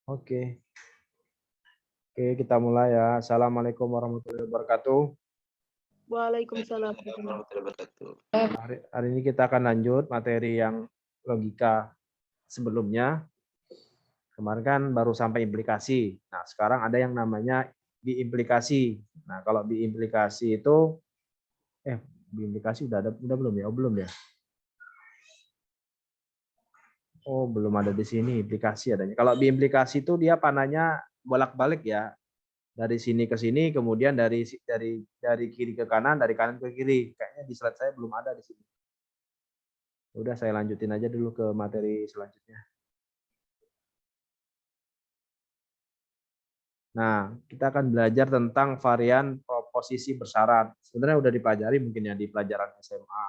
Oke. Oke, kita mulai ya. Assalamualaikum warahmatullahi wabarakatuh. Waalaikumsalam warahmatullahi wabarakatuh. Hari ini kita akan lanjut materi yang logika sebelumnya. Kemarin kan baru sampai implikasi. Nah, sekarang ada yang namanya biimplikasi. Nah, kalau biimplikasi itu biimplikasi udah belum ya? Oh, belum ya? Oh, belum ada di sini implikasi adanya. Kalau biimplikasi itu dia panahnya bolak-balik ya. Dari sini ke sini, kemudian dari kiri ke kanan, dari kanan ke kiri. Kayaknya di slide saya belum ada di sini. Udah saya lanjutin aja dulu ke materi selanjutnya. Nah, kita akan belajar tentang varian proposisi bersyarat. Sebenarnya udah dipelajari mungkin ya di pelajaran SMA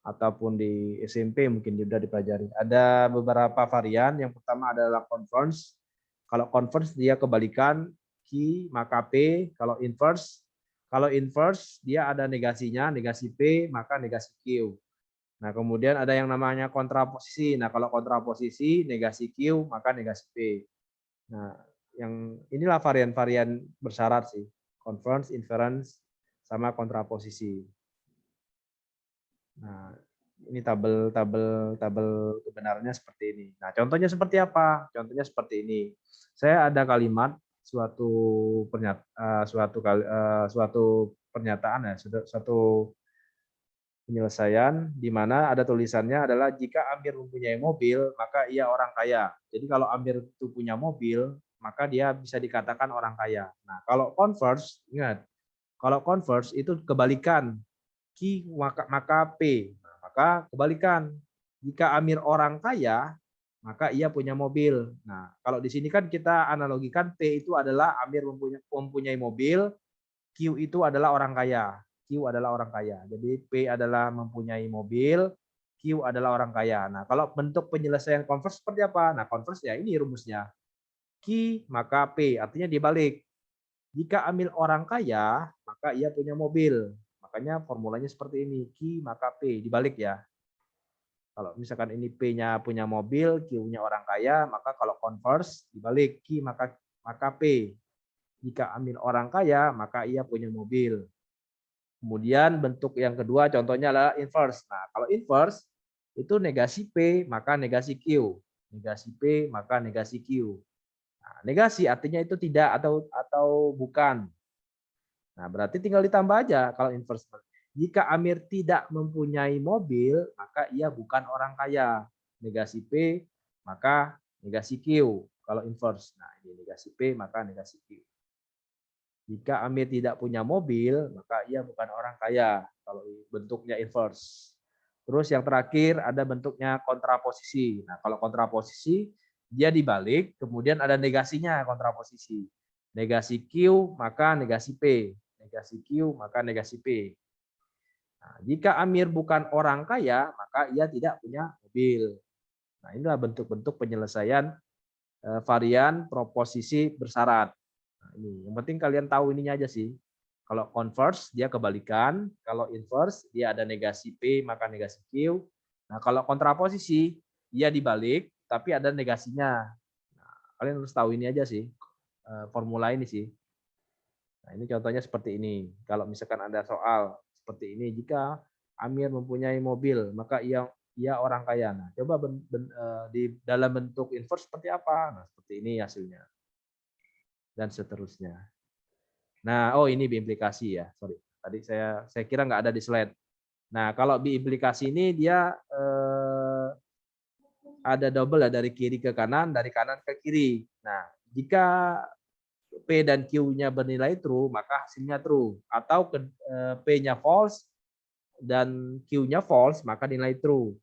ataupun di SMP mungkin sudah dipelajari. Ada beberapa varian. Yang pertama adalah converse. Kalau converse dia kebalikan Q maka P. Kalau inverse dia ada negasinya, negasi P maka negasi Q. Nah, kemudian ada yang namanya kontraposisi. Nah, kalau kontraposisi negasi Q maka negasi P. Nah, yang inilah varian-varian bersyarat sih. Converse, inference, sama kontraposisi. Nah, ini tabel kebenarannya seperti ini. Nah, contohnya seperti apa? Contohnya seperti ini. Saya ada kalimat suatu pernyataan ya, suatu penyelesaian di mana ada tulisannya adalah jika Amir mempunyai mobil, maka ia orang kaya. Jadi kalau Amir itu punya mobil, maka dia bisa dikatakan orang kaya. Nah, kalau converse, ingat, kalau converse itu kebalikan Q maka P. Nah, maka kebalikan. Jika Amir orang kaya, maka ia punya mobil. Nah, kalau di sini kan kita analogikan P itu adalah Amir mempunyai mobil, Q itu adalah orang kaya. Q adalah orang kaya. Jadi P adalah mempunyai mobil, Q adalah orang kaya. Nah, kalau bentuk penyelesaian converse seperti apa? Nah, converse ya ini rumusnya. Q maka P, artinya dibalik. Jika Amir orang kaya, maka ia punya mobil. Makanya formulanya seperti ini, Q maka P, dibalik ya. Kalau misalkan ini P-nya punya mobil, Q-nya orang kaya, maka kalau converse dibalik Q maka P. Jika Amir orang kaya, maka ia punya mobil. Kemudian bentuk yang kedua contohnya adalah inverse. Nah, kalau inverse itu negasi P maka negasi Q. Negasi P maka negasi Q. Nah, negasi artinya itu tidak atau bukan. Nah, berarti tinggal ditambah aja kalau inverse. Jika Amir tidak mempunyai mobil, maka ia bukan orang kaya. Negasi P maka negasi Q kalau inverse. Nah, ini negasi P maka negasi Q. Jika Amir tidak punya mobil, maka ia bukan orang kaya. Kalau bentuknya inverse. Terus yang terakhir ada bentuknya kontraposisi. Nah, kalau kontraposisi dia dibalik, kemudian ada negasinya kontraposisi. Negasi Q maka negasi P. Negasi Q maka negasi P. Nah, jika Amir bukan orang kaya, maka ia tidak punya mobil. Nah, inilah bentuk-bentuk penyelesaian varian proposisi bersyarat. Nah, ini yang penting kalian tahu ininya aja sih. Kalau converse dia kebalikan, kalau inverse dia ada negasi P maka negasi Q. Nah, kalau kontraposisi dia dibalik tapi ada negasinya. Nah, kalian harus tahu ini aja sih. Formula ini sih. Nah, ini contohnya seperti ini. Kalau misalkan ada soal seperti ini, jika Amir mempunyai mobil, maka ia orang kaya. Nah, coba di dalam bentuk inverse seperti apa? Nah, seperti ini hasilnya. Dan seterusnya. Nah, oh ini biimplikasi ya. Sorry. Tadi saya kira nggak ada di slide. Nah, kalau biimplikasi ini dia ada double ya dari kiri ke kanan, dari kanan ke kiri. Nah, jika P dan Q-nya bernilai true, maka hasilnya true. Atau P-nya false dan Q-nya false, maka nilai true.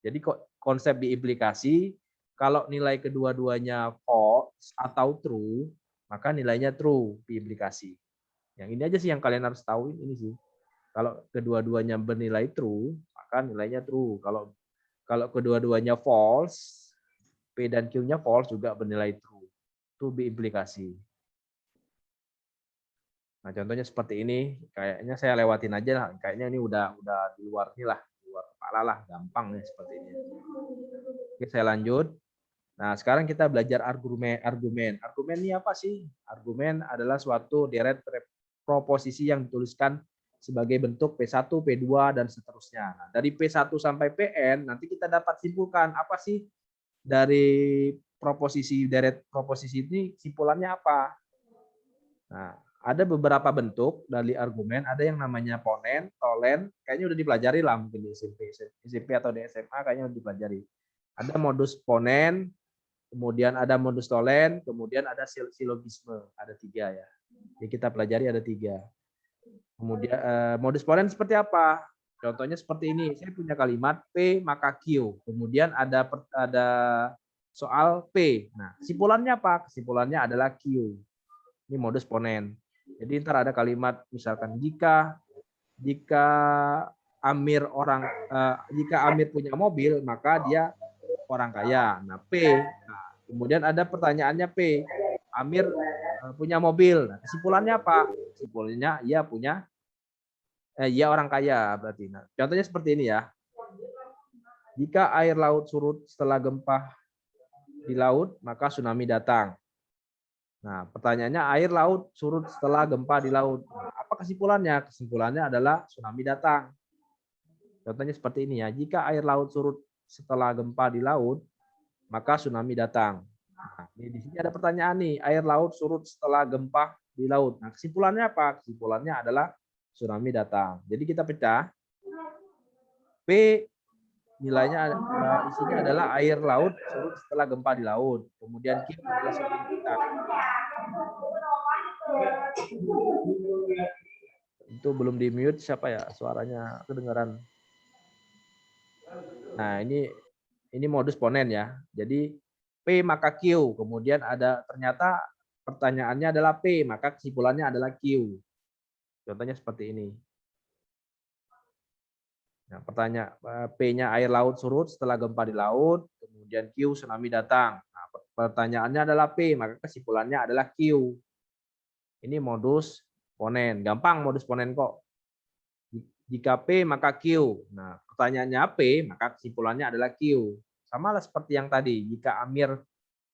Jadi konsep biimplikasi, kalau nilai kedua-duanya false atau true, maka nilainya true biimplikasi. Yang ini aja sih yang kalian harus tahu ini sih. Kalau kedua-duanya bernilai true, maka nilainya true. Kalau kedua-duanya false, P dan Q-nya false juga bernilai true. Itu biimplikasi. Nah, contohnya seperti ini, kayaknya saya lewatin aja lah. Kayaknya ini udah di luar nih lah, di luar kepala lah, gampang nih seperti ini. Oke, saya lanjut. Nah, sekarang kita belajar argumen. Argumen ini apa sih? Argumen adalah suatu deret proposisi yang dituliskan sebagai bentuk P1, P2, dan seterusnya. Nah, dari P1 sampai Pn, nanti kita dapat simpulkan apa sih dari proposisi deret proposisi ini simpulannya apa. Nah, ada beberapa bentuk dari argumen, ada yang namanya ponen, tolen, kayaknya udah dipelajari lah mungkin di SMP atau di SMA kayaknya udah dipelajari. Ada modus ponen, kemudian ada modus tolen, kemudian ada silogisme, ada 3 ya. Jadi kita pelajari ada 3. Kemudian modus ponen seperti apa? Contohnya seperti ini, saya punya kalimat P maka Q, kemudian ada soal P. Nah, kesimpulannya apa? Kesimpulannya adalah Q. Ini modus ponen. Jadi ntar ada kalimat misalkan jika Amir jika Amir punya mobil maka dia orang kaya. Nah, P. Nah, kemudian ada pertanyaannya P. Amir punya mobil. Nah, kesimpulannya apa? Kesimpulannya ia orang kaya berarti. Nah, contohnya seperti ini ya. Jika air laut surut setelah gempa di laut, maka tsunami datang. Nah, pertanyaannya air laut surut setelah gempa di laut. Nah, apa kesimpulannya? Kesimpulannya adalah tsunami datang. Contohnya seperti ini ya. Jika air laut surut setelah gempa di laut, maka tsunami datang. Nah, di sini ada pertanyaan nih, air laut surut setelah gempa di laut. Nah, kesimpulannya apa? Kesimpulannya adalah tsunami datang. Jadi kita pecah. P nilainya isinya adalah air laut surut setelah gempa di laut. Kemudian Q adalah tsunami datang. Itu belum di mute siapa ya? Suaranya kedengaran. Nah, ini modus ponen ya. Jadi P maka Q, kemudian ada ternyata pertanyaannya adalah P, maka kesimpulannya adalah Q. Contohnya seperti ini. Nah, pertanyaan P-nya air laut surut setelah gempa di laut, kemudian Q tsunami datang. Nah, pertanyaannya adalah P, maka kesimpulannya adalah Q. Ini modus ponen, gampang modus ponen kok. Jika P maka Q. Nah, pertanyaannya P, maka kesimpulannya adalah Q. Sama lah seperti yang tadi, jika Amir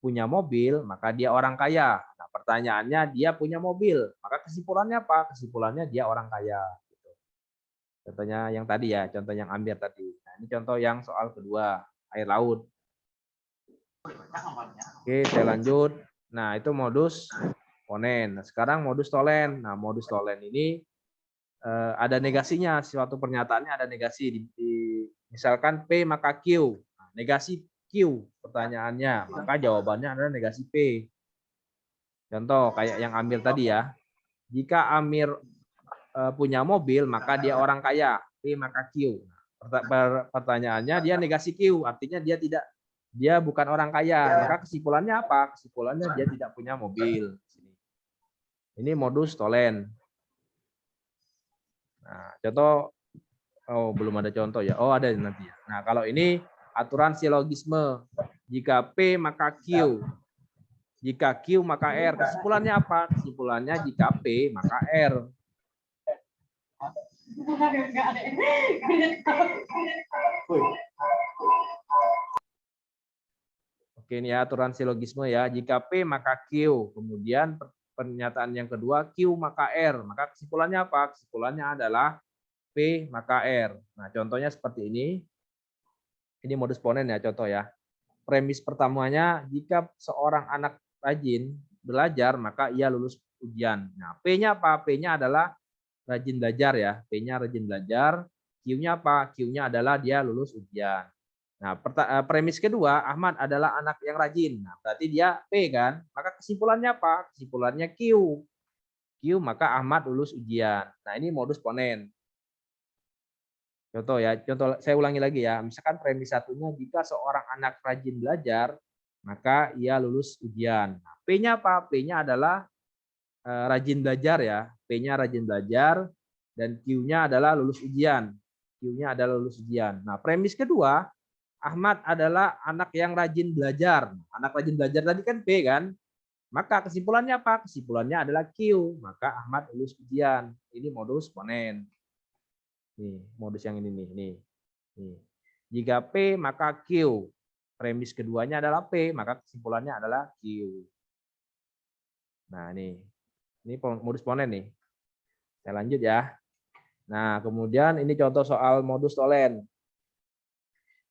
punya mobil, maka dia orang kaya. Nah, pertanyaannya dia punya mobil, maka kesimpulannya apa? Kesimpulannya dia orang kaya. Contohnya yang tadi ya, contoh yang Amir tadi. Nah, ini contoh yang soal kedua, air laut. Oke, saya lanjut. Nah, itu modus ponen. Nah, sekarang modus tolen. Nah, modus tolen ini ada negasinya, suatu pernyataannya ada negasi. Misalkan P maka Q. Nah, negasi Q pertanyaannya, maka jawabannya adalah negasi P. Contoh kayak yang Amir tadi ya. Jika Amir punya mobil, maka dia orang kaya. P maka Q. Pertanyaannya dia negasi Q, artinya dia bukan orang kaya. Maka kesimpulannya apa? Kesimpulannya dia tidak punya mobil. Ini modus tolen. Nah, contoh, belum ada contoh ya. Oh, ada nanti ya. Nah, kalau ini aturan silogisme. Jika P maka Q. Jika Q maka R. Kesimpulannya apa? Kesimpulannya jika P maka R. Oke, ini ya aturan silogisme ya. Jika P maka Q. Kemudian pernyataan yang kedua Q maka R. Maka kesimpulannya apa? Kesimpulannya adalah P maka R. Nah, contohnya seperti ini. Ini modus ponen ya, contoh ya. Premis pertamanya, jika seorang anak rajin belajar, maka ia lulus ujian. Nah, P-nya apa? P-nya adalah rajin belajar ya. P-nya rajin belajar. Q-nya apa? Q-nya adalah dia lulus ujian. Nah, premis kedua, Ahmad adalah anak yang rajin. Nah, berarti dia P kan? Maka kesimpulannya apa? Kesimpulannya Q. Q, maka Ahmad lulus ujian. Nah, ini modus ponen. Contoh ya, contoh saya ulangi lagi ya. Misalkan premis satunya, jika seorang anak rajin belajar, maka ia lulus ujian. Nah, P-nya apa? P-nya adalah rajin belajar ya. P-nya rajin belajar dan Q-nya adalah lulus ujian. Q-nya adalah lulus ujian. Nah, premis kedua, Ahmad adalah anak yang rajin belajar. Anak rajin belajar tadi kan P kan? Maka kesimpulannya apa? Kesimpulannya adalah Q. Maka Ahmad lulus ujian. Ini modus ponen. Nih, modus yang ini nih. Nih. Jika P maka Q. premis keduanya adalah P, maka kesimpulannya adalah Q. Nah, ini modus ponen nih. Saya lanjut ya. Nah, kemudian ini contoh soal modus tolen.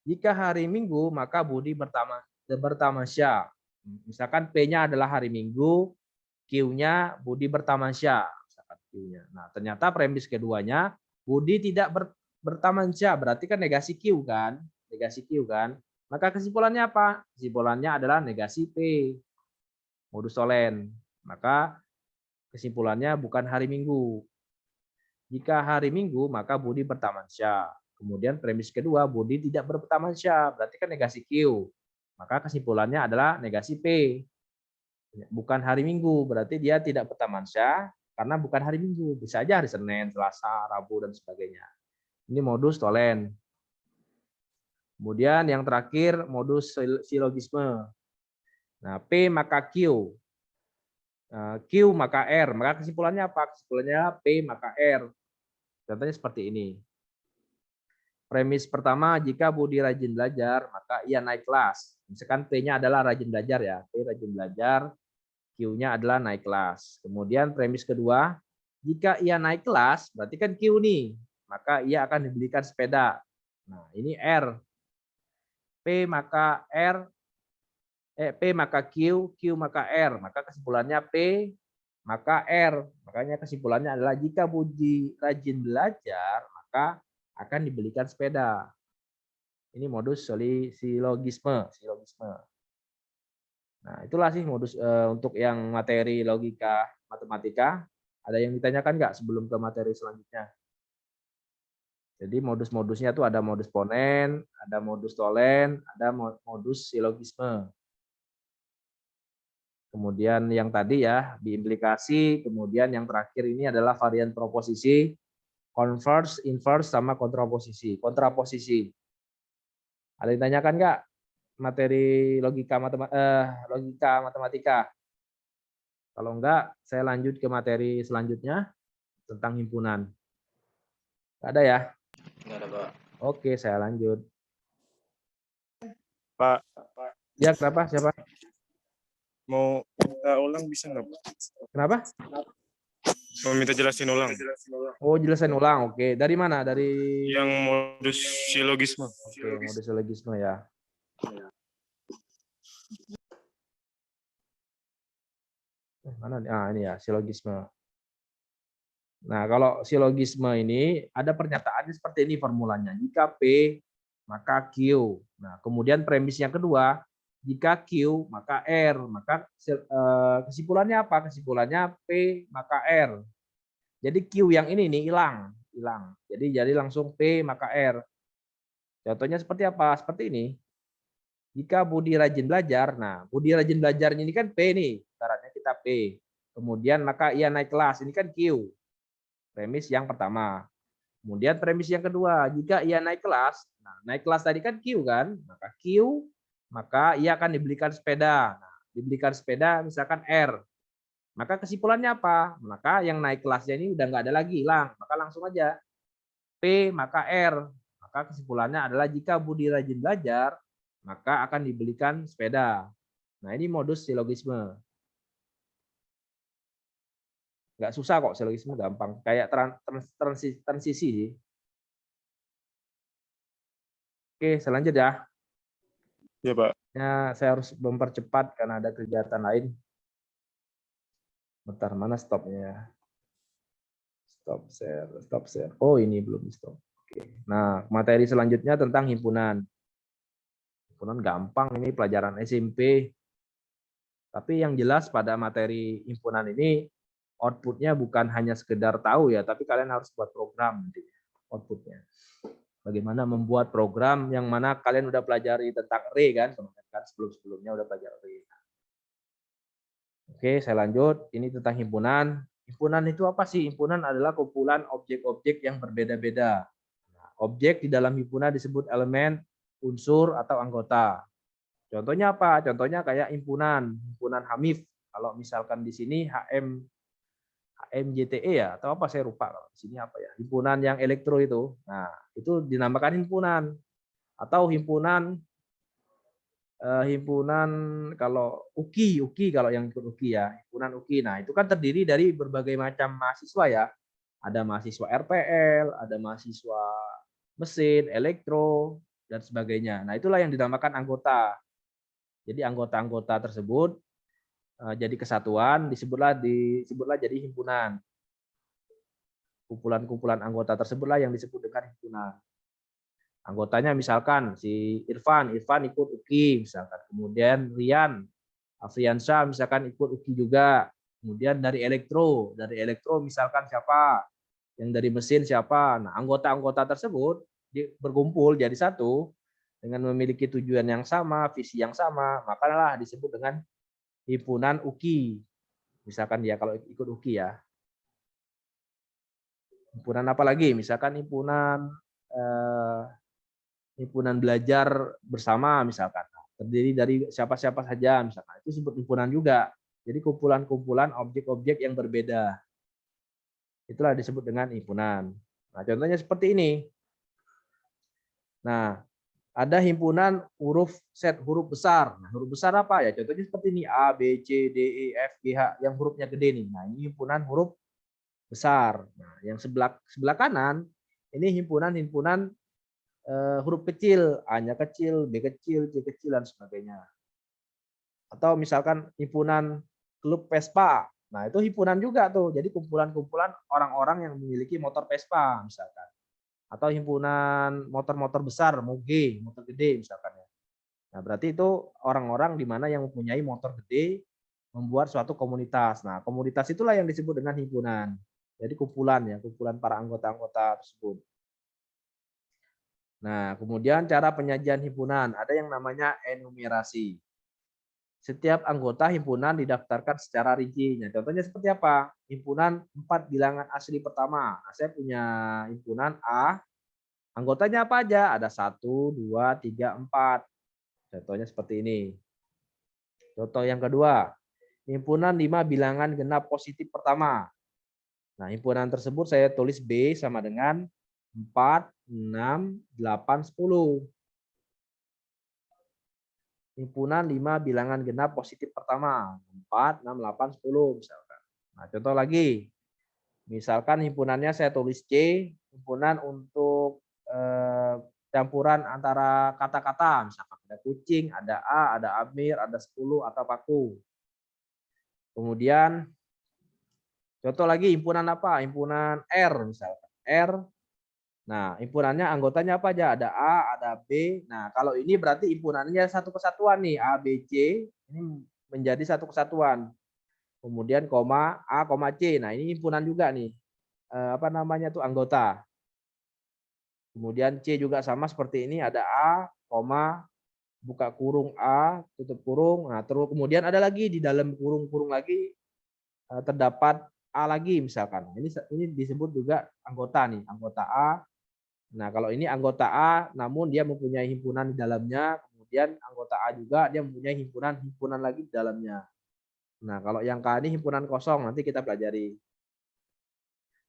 Jika hari Minggu, maka Budi bertamasya. Misalkan P-nya adalah hari Minggu, Q-nya Budi bertamasya. Nah, ternyata premis keduanya Budi tidak bertamasya, berarti kan negasi Q kan? Negasi Q kan? Maka kesimpulannya apa? Kesimpulannya adalah negasi P. Modus tolen. Maka kesimpulannya bukan hari Minggu. Jika hari Minggu, maka Budi bertamasya. Kemudian premis kedua, Budi tidak bertamasya, berarti kan negasi Q. Maka kesimpulannya adalah negasi P. Bukan hari Minggu, berarti dia tidak bertamasya karena bukan hari Minggu. Bisa aja hari Senin, Selasa, Rabu, dan sebagainya. Ini modus tolen. Kemudian yang terakhir, modus silogisme. Nah, P maka Q. Q maka R. Maka kesimpulannya apa? Kesimpulannya P maka R. Contohnya seperti ini. Premis pertama, jika Budi rajin belajar, maka ia naik kelas. Misalkan P-nya adalah rajin belajar ya. P rajin belajar, Q-nya adalah naik kelas. Kemudian premis kedua, jika ia naik kelas, berarti kan Q nih. Maka ia akan dibelikan sepeda. Nah, ini R. P maka R, P maka Q, Q maka R. Maka kesimpulannya P maka R. Makanya kesimpulannya adalah jika Budi rajin belajar, maka akan dibelikan sepeda. Ini modus silogisme. Nah, itulah sih modus untuk yang materi logika matematika. Ada yang ditanyakan nggak sebelum ke materi selanjutnya? Jadi modus-modusnya tuh ada modus ponen, ada modus tolen, ada modus silogisme. Kemudian yang tadi ya, diimplikasi, kemudian yang terakhir ini adalah varian proposisi, converse, inverse, sama kontraposisi. Kontraposisi. Ada yang ditanyakan nggak materi logika matematika? Kalau enggak, saya lanjut ke materi selanjutnya tentang himpunan. Nggak ada ya? Nggak ada, Pak. Oke, saya lanjut. Pak, Ya, kenapa? Siapa? mau minta ulang bisa nggak, Pak? Kenapa? Mau minta jelasin ulang. Oh, jelasin ulang. Oke. Dari mana? Dari Yang modus silogisme. Oke, modus silogisme ya. Mana? Ini ya, silogisme. Nah, kalau silogisme ini ada pernyataannya seperti ini formulanya. Jika P, maka Q. Nah, kemudian premis yang kedua, jika Q, maka R. Maka kesimpulannya apa? Kesimpulannya P, maka R. Jadi Q yang ini nih hilang. Jadi langsung P, maka R. Contohnya seperti apa? Seperti ini. Jika Budi rajin belajar, nah Budi rajin belajar ini kan P nih, syaratnya kita P. Kemudian maka ia naik kelas, ini kan Q. Premis yang pertama. Kemudian premis yang kedua, jika ia naik kelas, nah naik kelas tadi kan Q kan, maka ia akan dibelikan sepeda. Nah, dibelikan sepeda misalkan R. Maka kesimpulannya apa? Maka yang naik kelasnya ini udah nggak ada lagi, hilang. Maka langsung aja P maka R. Maka kesimpulannya adalah jika Budi rajin belajar, maka akan dibelikan sepeda. Nah, ini modus silogisme. Nggak susah kok, silogisme gampang. Kayak transisi sih. Oke, selanjutnya ya. Ya, Pak. Ya, saya harus mempercepat karena ada kegiatan lain. Bentar, mana stopnya? Stop share. Oh, ini belum di stop. Oke. Nah, materi selanjutnya tentang himpunan. Himpunan gampang, ini pelajaran SMP. Tapi yang jelas pada materi himpunan ini outputnya bukan hanya sekedar tahu ya, tapi kalian harus buat program outputnya. Bagaimana membuat program yang mana kalian udah pelajari tentang array kan sebelumnya udah pelajari array. Oke, saya lanjut. Ini tentang himpunan. Himpunan itu apa sih? Himpunan adalah kumpulan objek-objek yang berbeda-beda. Nah, objek di dalam himpunan disebut elemen, unsur, atau anggota. Contohnya apa? Contohnya kayak himpunan Hamif. Kalau misalkan di sini HMJTE ya, atau apa saya lupa kalau di sini apa ya. Himpunan yang elektro itu. Nah, itu dinamakan himpunan. Atau himpunan himpunan kalau UKI kalau yang ikut UKI ya, himpunan UKI. Nah, itu kan terdiri dari berbagai macam mahasiswa ya. Ada mahasiswa RPL, ada mahasiswa mesin, elektro, dan sebagainya. Nah, itulah yang dinamakan anggota. Jadi anggota-anggota tersebut jadi kesatuan, disebutlah jadi himpunan. Kumpulan-kumpulan anggota tersebutlah yang disebut dengan himpunan. Anggotanya misalkan si Irfan ikut UKI misalkan. Kemudian Rian, Afriansyah misalkan ikut UKI juga. Kemudian dari elektro misalkan siapa? Yang dari mesin siapa? Nah, anggota-anggota tersebut berkumpul jadi satu dengan memiliki tujuan yang sama, visi yang sama, makalah disebut dengan himpunan UKI. Misalkan dia kalau ikut UKI ya. Himpunan apa lagi? Misalkan himpunan belajar bersama misalkan. Terdiri dari siapa-siapa saja misalkan. Itu disebut himpunan juga. Jadi kumpulan-kumpulan objek-objek yang berbeda. Itulah disebut dengan himpunan. Nah, contohnya seperti ini. Nah, ada himpunan set huruf besar. Nah, huruf besar apa ya? Contohnya seperti ini A, B, C, D, E, F, G, H yang hurufnya gede nih. Nah, ini himpunan huruf besar. Nah, yang sebelah kanan ini himpunan huruf kecil, A-nya kecil, B kecil, C kecil dan sebagainya. Atau misalkan himpunan klub Vespa. Nah, itu himpunan juga tuh. Jadi kumpulan-kumpulan orang-orang yang memiliki motor Vespa misalkan. Atau himpunan motor-motor besar, moge, motor gede misalkan ya. Nah, berarti itu orang-orang di mana yang mempunyai motor gede membuat suatu komunitas. Nah, komunitas itulah yang disebut dengan himpunan. Jadi kumpulan ya, kumpulan para anggota-anggota tersebut. Nah, kemudian cara penyajian himpunan, ada yang namanya enumerasi. Setiap anggota himpunan didaftarkan secara rinci. Nah, contohnya seperti apa? Himpunan 4 bilangan asli pertama. Nah, saya punya himpunan A, anggotanya apa aja? Ada 1, 2, 3, 4. Contohnya seperti ini. Contoh yang kedua, himpunan 5 bilangan genap positif pertama. Nah, himpunan tersebut saya tulis B sama dengan 4, 6, 8, 10. Himpunan 5 bilangan genap positif pertama. 4, 6, 8, 10 misalkan. Nah, contoh lagi. Misalkan himpunannya saya tulis C, himpunan untuk campuran antara kata-kata. Misalkan ada kucing, ada A, ada Amir, ada 10, atau paku. Kemudian contoh lagi himpunan apa? Himpunan R misalkan. R. Nah, himpunannya anggotanya apa aja? Ada A, ada B. Nah, kalau ini berarti himpunannya satu kesatuan nih, A, B, C. Ini menjadi satu kesatuan. Kemudian koma A, koma C. Nah, ini himpunan juga nih. Apa namanya tuh anggota. Kemudian C juga sama seperti ini, ada A, koma, buka kurung A, tutup kurung. Nah, terus kemudian ada lagi di dalam kurung-kurung lagi terdapat A lagi misalkan. Ini disebut juga anggota nih, anggota A. Nah, kalau ini anggota A, namun dia mempunyai himpunan di dalamnya, kemudian anggota A juga dia mempunyai himpunan lagi di dalamnya. Nah, kalau yang K ini himpunan kosong, nanti kita pelajari.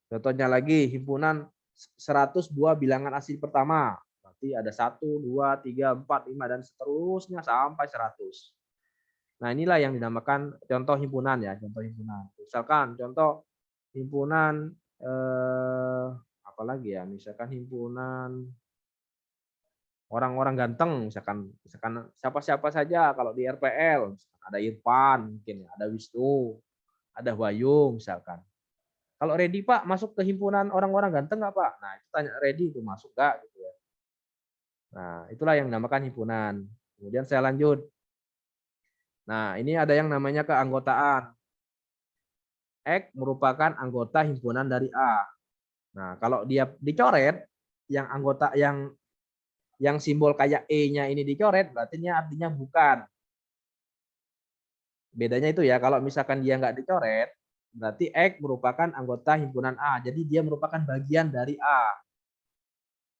Contohnya lagi, himpunan 102 bilangan asli pertama. Berarti ada 1, 2, 3, 4, 5, dan seterusnya sampai 100. Nah, inilah yang dinamakan contoh himpunan ya, contoh himpunan. Misalkan contoh himpunan apalagi ya, misalkan himpunan orang-orang ganteng, misalkan siapa-siapa saja kalau di RPL, ada Irfan, mungkin ada Wisnu, ada Wahyu misalkan. Kalau Redi Pak masuk ke himpunan orang-orang ganteng nggak Pak? Nah itu tanya Redi itu masuk nggak gitu ya. Nah itulah yang dinamakan himpunan. Kemudian saya lanjut. Nah ini ada yang namanya keanggotaan. X merupakan anggota himpunan dari A. Nah, kalau dia dicoret, yang anggota yang simbol kayak E-nya ini dicoret, berarti artinya bukan. Bedanya itu ya, kalau misalkan dia nggak dicoret, berarti X merupakan anggota himpunan A. Jadi dia merupakan bagian dari A.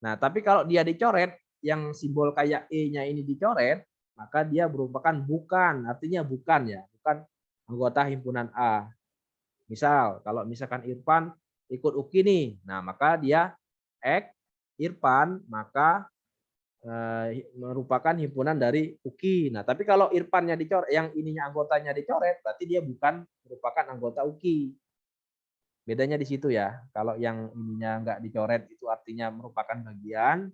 Nah, tapi kalau dia dicoret, yang simbol kayak E-nya ini dicoret, maka dia merupakan bukan, artinya bukan ya, bukan anggota himpunan A. Misal, kalau misalkan Irfan ikut UKI nih, nah maka dia X Irfan, maka merupakan himpunan dari UKI. Nah, tapi kalau Irfannya dicoret, yang ininya anggotanya dicoret, berarti dia bukan merupakan anggota UKI. Bedanya di situ ya. Kalau yang ininya nggak dicoret itu artinya merupakan bagian.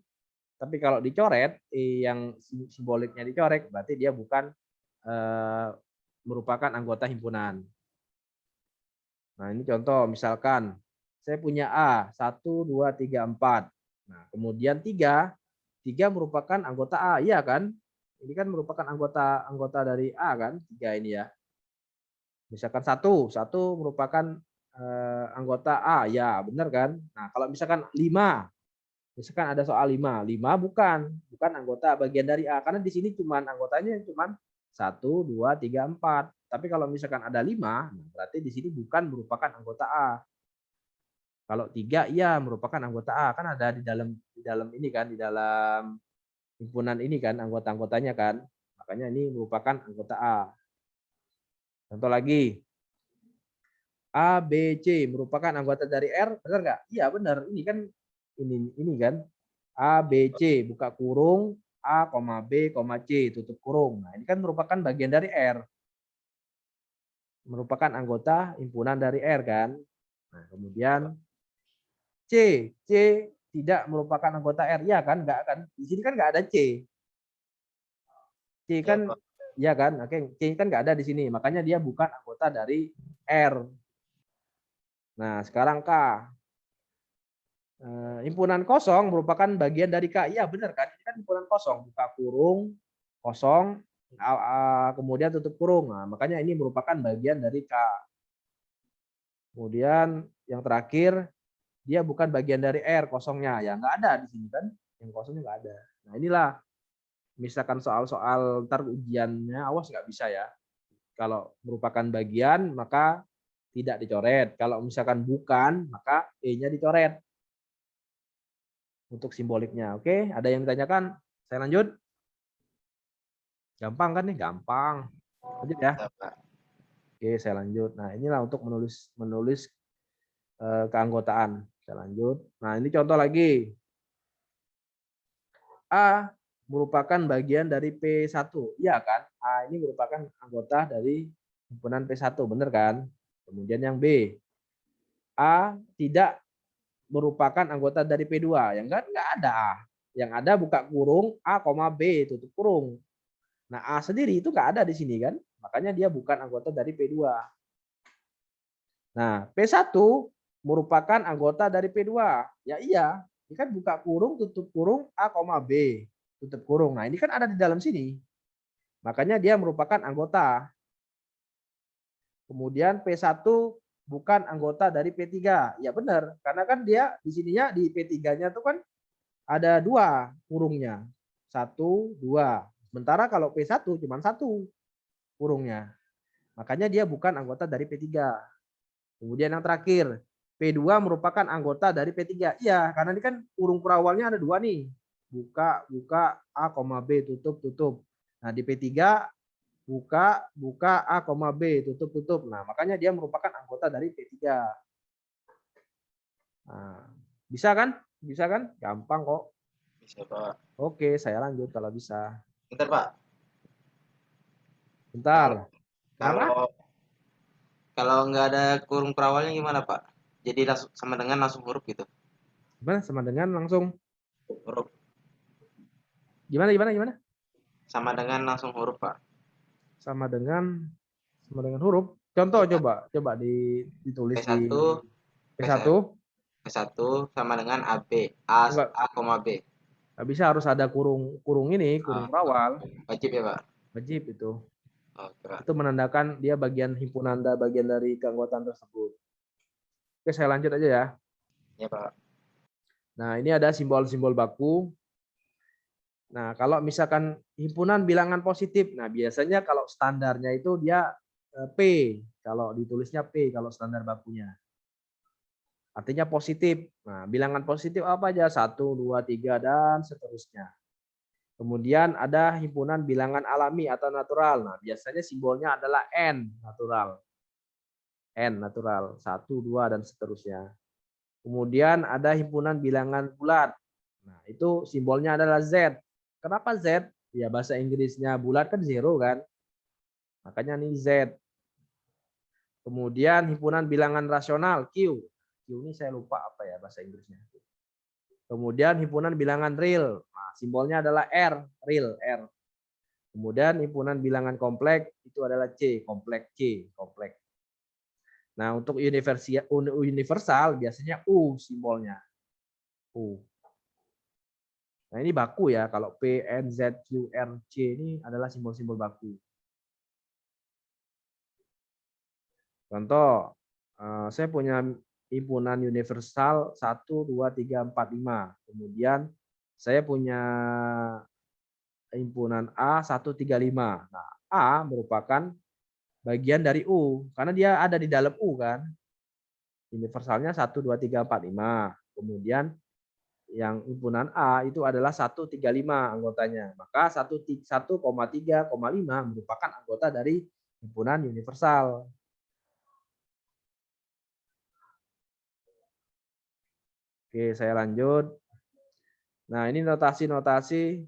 Tapi kalau dicoret, yang simboliknya dicoret, berarti dia bukan merupakan anggota himpunan. Nah, ini contoh, misalkan saya punya A, 1, 2, 3, 4. Nah, kemudian 3 merupakan anggota A, iya kan? Ini kan merupakan anggota dari A kan, 3 ini ya. Misalkan 1 merupakan anggota A, ya benar kan? Nah, kalau misalkan 5, misalkan ada soal 5 bukan anggota bagian dari A, karena di sini cuman anggotanya cuman 1, 2, 3, 4. Tapi kalau misalkan ada 5, berarti di sini bukan merupakan anggota A. Kalau 3 iya merupakan anggota A, kan ada di dalam ini kan, di dalam himpunan ini kan anggota-anggotanya kan. Makanya ini merupakan anggota A. Contoh lagi. A, B, C merupakan anggota dari R, benar nggak? Iya benar. Ini kan ini kan. A, B, C buka kurung A, B, C tutup kurung. Nah, ini kan merupakan bagian dari R. Merupakan anggota himpunan dari R kan. Nah, kemudian C tidak merupakan anggota R, ya kan? Enggak kan? Di sini kan enggak ada C. C kan ya kan? Oke, C kan enggak ada di sini. Makanya dia bukan anggota dari R. Nah, sekarang K. Himpunan kosong merupakan bagian dari K. Iya, benar kan? Ini kan himpunan kosong, buka kurung, kosong, kemudian tutup kurung. Nah, makanya ini merupakan bagian dari K. Kemudian yang terakhir, dia bukan bagian dari R kosongnya, ya nggak ada di sini kan, yang kosongnya nggak ada. Nah inilah, misalkan soal-soal ntar ujiannya awas nggak bisa ya. Kalau merupakan bagian maka tidak dicoret, kalau misalkan bukan maka E-nya dicoret untuk simboliknya. Oke, ada yang ditanyakan? Saya lanjut. Gampang kan nih? Gampang. Lanjut ya. Oke, saya lanjut. Nah inilah untuk menulis keanggotaan. Saya lanjut. Nah ini contoh lagi. A merupakan bagian dari P1. Iya kan? A ini merupakan anggota dari himpunan P1, benar kan? Kemudian yang B. A tidak merupakan anggota dari P2. Yang enggak ada A. Yang ada buka kurung A, B tutup kurung. Nah, A sendiri itu enggak ada di sini kan? Makanya dia bukan anggota dari P2. Nah, P1 merupakan anggota dari P2. Ya iya, ini kan buka kurung tutup kurung A, B tutup kurung. Nah, ini kan ada di dalam sini. Makanya dia merupakan anggota. Kemudian P1 bukan anggota dari P3. Ya benar, karena kan dia di sininya di P3-nya itu kan ada 2 kurungnya. 1, 2. Sementara kalau P1 cuma 1 kurungnya. Makanya dia bukan anggota dari P3. Kemudian yang terakhir, P2 merupakan anggota dari P3. Iya, karena ini kan kurung perawalnya ada 2 nih. Buka A, B, tutup. Nah, di P3 buka A, B, tutup. Nah, makanya dia merupakan anggota dari P3. Nah, bisa kan? Bisa kan? Gampang kok. Bisa, Pak. Oke, saya lanjut kalau bisa. Bentar, Pak. Bentar. Kenapa? Kalau nggak ada kurung perawalnya gimana, Pak? Jadi langsung sama dengan langsung huruf gitu. Gimana? Sama dengan langsung. Huruf. Gimana? Sama dengan langsung huruf, Pak. Sama dengan huruf. Contoh coba ditulis P1, di P1. P1 sama dengan AB. A, Enggak, B. nggak bisa, harus ada kurung ini, kurung perawal. Wajib ya, Pak? Wajib itu. Oke, Pak. Itu menandakan dia bagian himpunan, bagian dari keanggotaan tersebut. Oke, saya lanjut aja ya. Ya, Pak. Nah, ini ada simbol-simbol baku. Nah, kalau misalkan himpunan bilangan positif, nah biasanya kalau standarnya itu dia P, kalau ditulisnya P kalau standar bakunya. Artinya positif. Nah, bilangan positif apa aja? 1, 2, 3, dan seterusnya. Kemudian ada himpunan bilangan alami atau natural. Nah, biasanya simbolnya adalah N, natural. N, natural. 1, 2, dan seterusnya. Kemudian ada himpunan bilangan bulat. Nah, itu simbolnya adalah Z. Kenapa Z? Ya bahasa Inggrisnya bulat kan zero kan. Makanya ini Z. Kemudian himpunan bilangan rasional Q. Q ini saya lupa apa ya bahasa Inggrisnya. Kemudian himpunan bilangan real. Nah, simbolnya adalah R, real R. Kemudian himpunan bilangan kompleks itu adalah C, kompleks C, kompleks. Nah, untuk universal biasanya U simbolnya. U. Nah, ini baku ya. Kalau P, N, Z, Q, R, C ini adalah simbol-simbol baku. Contoh, saya punya himpunan universal 1, 2, 3, 4, 5. Kemudian saya punya himpunan A 1, 3, 5. Nah, A merupakan bagian dari U karena dia ada di dalam U kan. Universalnya 1, 2, 3, 4, 5. Kemudian yang himpunan A itu adalah 1, 3, 5 anggotanya. Maka 1,3,5 merupakan anggota dari himpunan universal. Oke, saya lanjut. Nah, ini notasi-notasi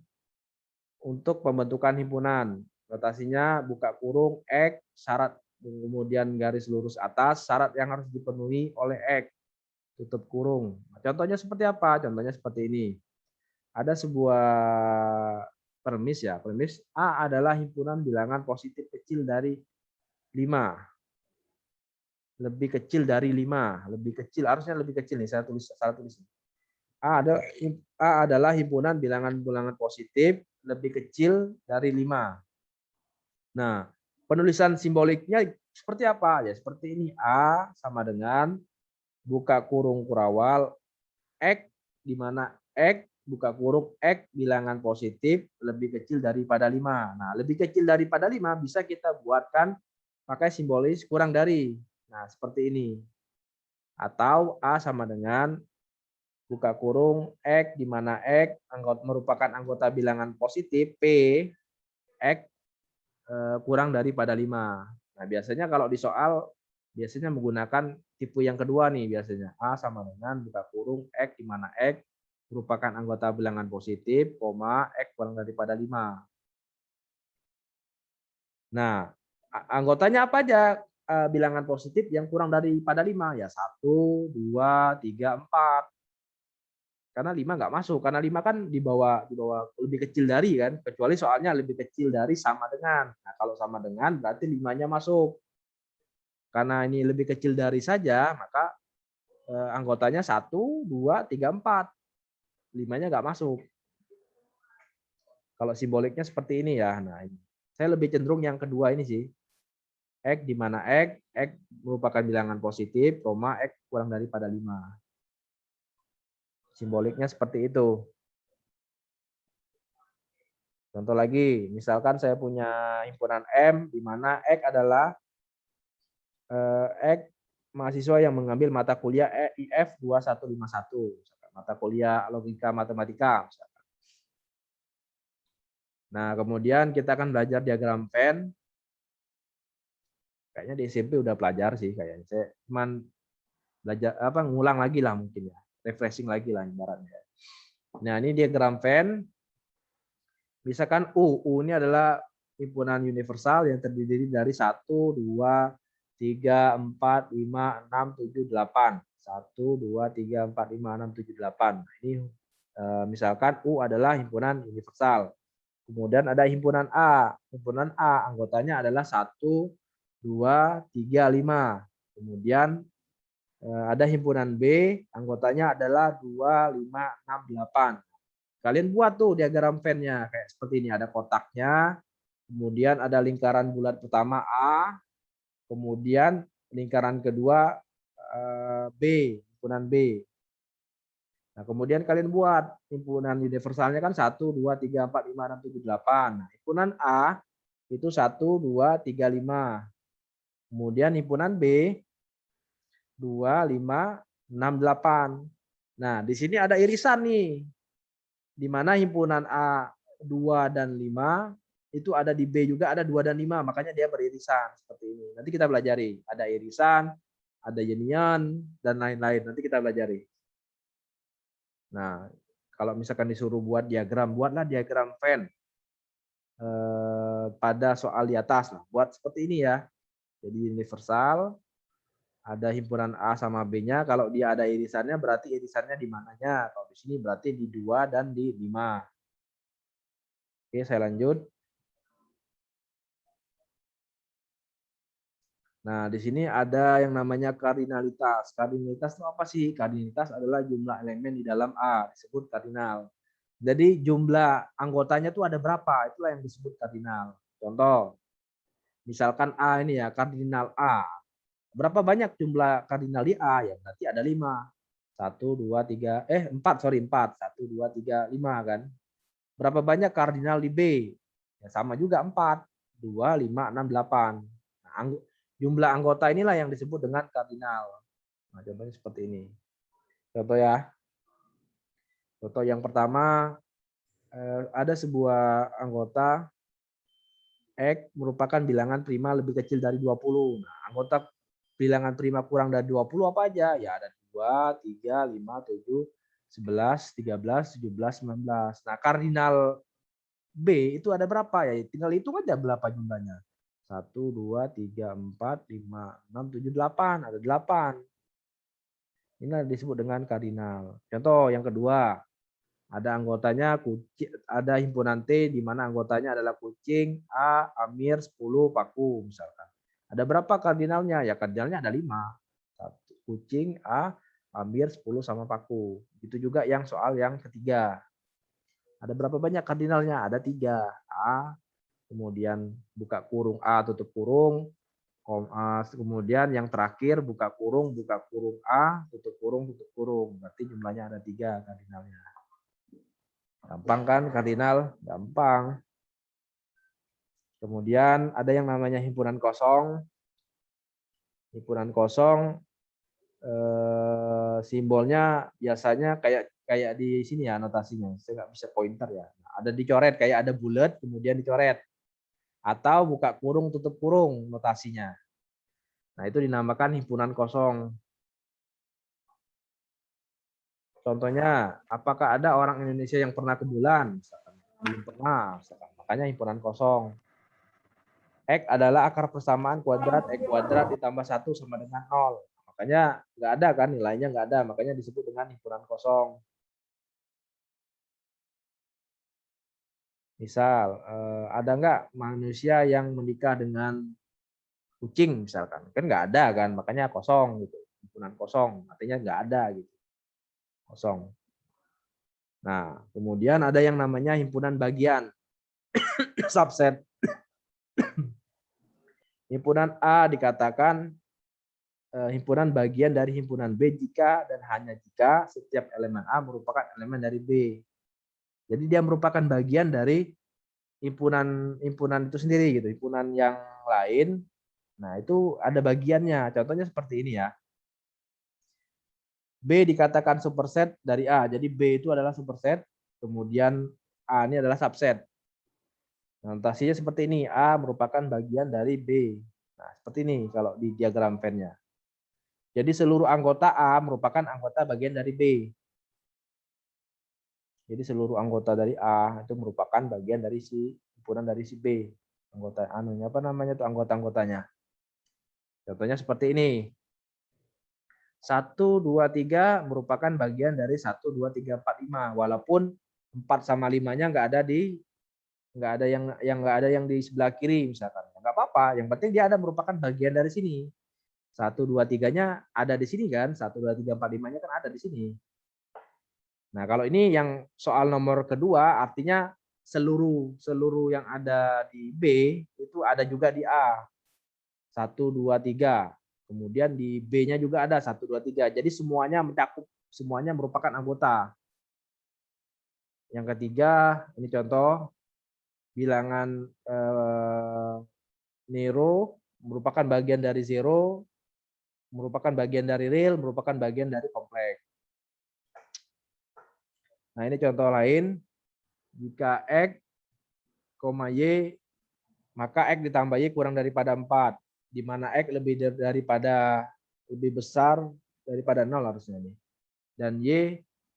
untuk pembentukan himpunan. Notasinya buka kurung X, syarat kemudian garis lurus atas, syarat yang harus dipenuhi oleh X, tutup kurung. Contohnya seperti apa? Contohnya seperti ini. Ada sebuah premis ya. Premis A adalah himpunan bilangan positif kecil dari 5. Lebih kecil dari 5. Lebih kecil, harusnya lebih kecil nih. Saya tulis salah tulis. A adalah himpunan bilangan-bilangan positif lebih kecil dari 5. Nah, penulisan simboliknya seperti apa? Ya seperti ini. A sama dengan buka kurung kurawal X, di mana X buka kurung X bilangan positif lebih kecil daripada 5. Nah, lebih kecil daripada 5 bisa kita buatkan pakai simbolis kurang dari. Nah, seperti ini. Atau A sama dengan buka kurung X, di mana X merupakan anggota bilangan positif P, X kurang daripada 5. Nah, biasanya kalau di soal biasanya menggunakan tipe yang kedua nih biasanya. A sama dengan buka kurung X, di mana X merupakan anggota bilangan positif, X kurang daripada 5. Nah, anggotanya apa aja bilangan positif yang kurang daripada 5? Ya 1, 2, 3, 4. Karena 5 nggak masuk. Karena 5 kan di bawah lebih kecil dari kan. Kecuali soalnya lebih kecil dari sama dengan. Nah, kalau sama dengan berarti 5-nya masuk. Karena ini lebih kecil dari saja, maka anggotanya 1, 2, 3, 4. 5-nya nggak masuk. Kalau simboliknya seperti ini ya. Nah, ini. Saya lebih cenderung yang kedua ini sih. X di mana X merupakan bilangan positif, X kurang daripada 5. Simboliknya seperti itu. Contoh lagi, misalkan saya punya himpunan M, di mana X adalah X mahasiswa yang mengambil mata kuliah IF 2151, mata kuliah logika matematika. Nah, kemudian kita akan belajar diagram Venn. Kayaknya di SMP udah pelajar sih kayaknya. Saya cuman belajar ngulang lagi lah mungkin ya. Refreshing lagi lah ibaratnya. Nah, ini diagram Venn. Misalkan U ini adalah himpunan universal yang terdiri dari 1, 2, 3, 4, 5, 6, 7, 8. 1, 2, 3, 4, 5, 6, 7, 8. Nah, ini misalkan U adalah himpunan universal. Kemudian ada himpunan A. Himpunan A anggotanya adalah 1, 2, 3, 5. Kemudian ada himpunan B, anggotanya adalah 2, 5, 6, 8. Kalian buat tuh diagram Venn-nya kayak seperti ini, ada kotaknya, kemudian ada lingkaran bulat pertama A, kemudian lingkaran kedua B, himpunan B. Nah, kemudian kalian buat himpunan universalnya kan 1, 2, 3, 4, 5, 6, 7, 8. Nah, himpunan A itu 1, 2, 3, 5. Kemudian himpunan B 2, 5, 6, 8. Nah, di sini ada irisan nih. Di mana himpunan A 2 dan 5 itu ada di B juga ada 2 dan 5, makanya dia beririsan seperti ini. Nanti kita pelajari, ada irisan, ada union dan lain-lain. Nanti kita pelajari. Nah, Kalau misalkan disuruh buat diagram, buatlah diagram Venn pada soal di atas. Nah, buat seperti ini ya. Jadi universal, ada himpunan A sama B-nya. Kalau dia ada irisannya, berarti irisannya di mananya. Kalau di sini berarti di 2 dan di 5. Oke, saya lanjut. Nah, di sini ada yang namanya kardinalitas. Kardinalitas itu apa sih? Kardinalitas adalah jumlah elemen di dalam A, disebut kardinal. Jadi jumlah anggotanya tuh ada berapa? Itulah yang disebut kardinal. Contoh, misalkan A ini ya, kardinal A. Berapa banyak jumlah kardinal di A? Ya berarti ada 5. 1, 2, 3, 4, sorry 4. 1, 2, 3, 5 kan. Berapa banyak kardinal di B? Ya sama juga 4. 2, 5, 6, 8. Nah, jumlah anggota inilah yang disebut dengan kardinal. Nah, contohnya seperti ini. Contoh ya. Contoh yang pertama, ada sebuah anggota X merupakan bilangan prima lebih kecil dari 20. Nah, anggota bilangan prima kurang dari 20 apa aja? Ya ada 2, 3, 5, 7, 11, 13, 17, 19. Nah, kardinal B itu ada berapa ya? Tinggal hitung aja berapa jumlahnya. 1, 2, 3, 4, 5, 6, 7, 8. Ada 8. Ini disebut dengan kardinal. Contoh yang kedua, ada anggotanya ada himpunan T di mana anggotanya adalah kucing, A, Amir, 10, Paku misalkan. Ada berapa kardinalnya? Ya kardinalnya ada 5. Kucing, A, Amir, 10 sama Paku. Itu juga yang soal yang ketiga. Ada berapa banyak kardinalnya? Ada 3. A, kemudian buka kurung A, tutup kurung, kemudian yang terakhir buka kurung A, tutup kurung. Berarti jumlahnya ada 3 kardinalnya. Gampang kan kardinal? Gampang. Kemudian ada yang namanya himpunan kosong. Himpunan kosong simbolnya biasanya kayak di sini ya notasinya. Saya nggak bisa pointer ya. Ada dicoret kayak ada bulat kemudian dicoret. Atau buka kurung tutup kurung notasinya. Nah, itu dinamakan himpunan kosong. Contohnya, apakah ada orang Indonesia yang pernah ke bulan? Misalkan, belum pernah. Misalkan. Makanya himpunan kosong. X adalah akar persamaan kuadrat X kuadrat ditambah 1 sama dengan 0. Makanya nggak ada kan, nilainya nggak ada. Makanya disebut dengan himpunan kosong. Misal, ada nggak manusia yang menikah dengan kucing misalkan? Kan nggak ada kan, makanya kosong gitu. Himpunan kosong, artinya nggak ada gitu. Kosong. Nah, kemudian ada yang namanya himpunan bagian, subset. Himpunan A dikatakan himpunan bagian dari himpunan B jika dan hanya jika setiap elemen A merupakan elemen dari B. Jadi dia merupakan bagian dari himpunan itu sendiri gitu, himpunan yang lain. Nah, itu ada bagiannya. Contohnya seperti ini ya. B dikatakan superset dari A. Jadi B itu adalah superset, kemudian A ini adalah subset. Notasinya seperti ini, A merupakan bagian dari B. Nah, seperti ini kalau di diagram Venn-nya. Jadi seluruh anggota A merupakan anggota bagian dari B. Jadi seluruh anggota dari A itu merupakan bagian dari si himpunan dari si B. Anggota anunya apa namanya tuh anggota-anggotanya. Contohnya seperti ini. 1, 2, 3 merupakan bagian dari 1, 2, 3, 4, 5. Walaupun 4 sama 5-nya nggak ada yang di sebelah kiri misalkan. Nggak apa-apa, yang penting dia ada merupakan bagian dari sini. 1, 2, 3-nya ada di sini kan, 1, 2, 3, 4, 5-nya kan ada di sini. Nah, kalau ini yang soal nomor kedua artinya seluruh yang ada di B itu ada juga di A. 1, 2, 3. Kemudian di B-nya juga ada 1, 2, 3. Jadi semuanya mencakup, semuanya merupakan anggota. Yang ketiga, ini contoh bilangan Nero merupakan bagian dari zero, merupakan bagian dari real, merupakan bagian dari kompleks. Nah, ini contoh lain. Jika X, Y, maka X ditambah Y kurang daripada 4. Di mana X lebih besar daripada 0 harusnya ini. Dan Y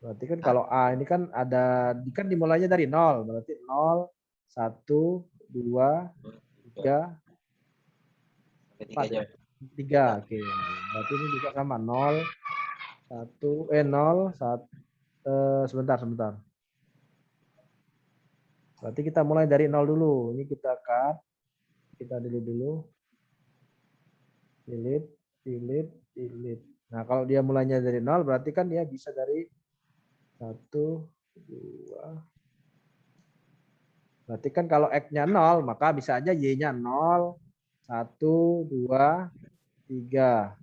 Berarti kan kalau A ini kan ada, kan dimulainya dari 0. Berarti 0, 1, 2, 3, Sampai 3 4 ya. jam. 3. Oke. Berarti ini juga sama 0, 0, 1, sebentar. Berarti kita mulai dari 0 dulu. Ini kita cut. Kita delete dulu. Delete. Nah, kalau dia mulainya dari 0, berarti kan dia bisa dari 1, 2. Berarti kan kalau X-nya 0, maka bisa aja Y-nya 0, 1, 2, 3.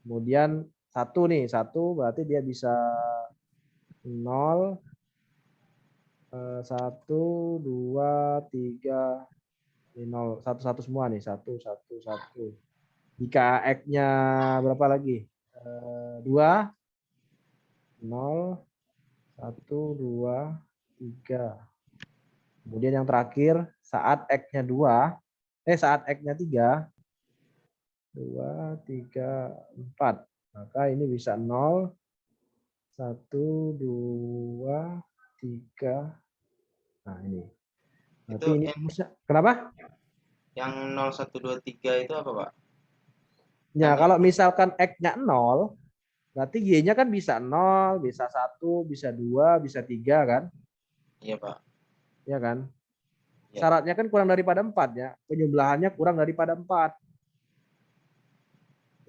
Kemudian 1 nih, 1 berarti dia bisa 0, 1, 2, 3, 0, 1 semua nih, 1, 1. Jika X-nya berapa lagi? 2, 0, 1, 2, 3. Kemudian yang terakhir saat X-nya 2, saat X-nya 3, 2, 3, 4. Maka ini bisa 0, 1, 2, 3. Nah, ini. Berarti Itu ini rumusnya. Kenapa? yang 0, 1, 2, 3 itu apa, Pak? Ya, kalau misalkan X-nya 0, berarti Y-nya kan bisa 0, bisa 1, bisa 2, bisa 3 kan? Iya, Pak. Ya kan? Ya. Syaratnya kan kurang daripada 4 ya. Penjumlahannya kurang daripada 4.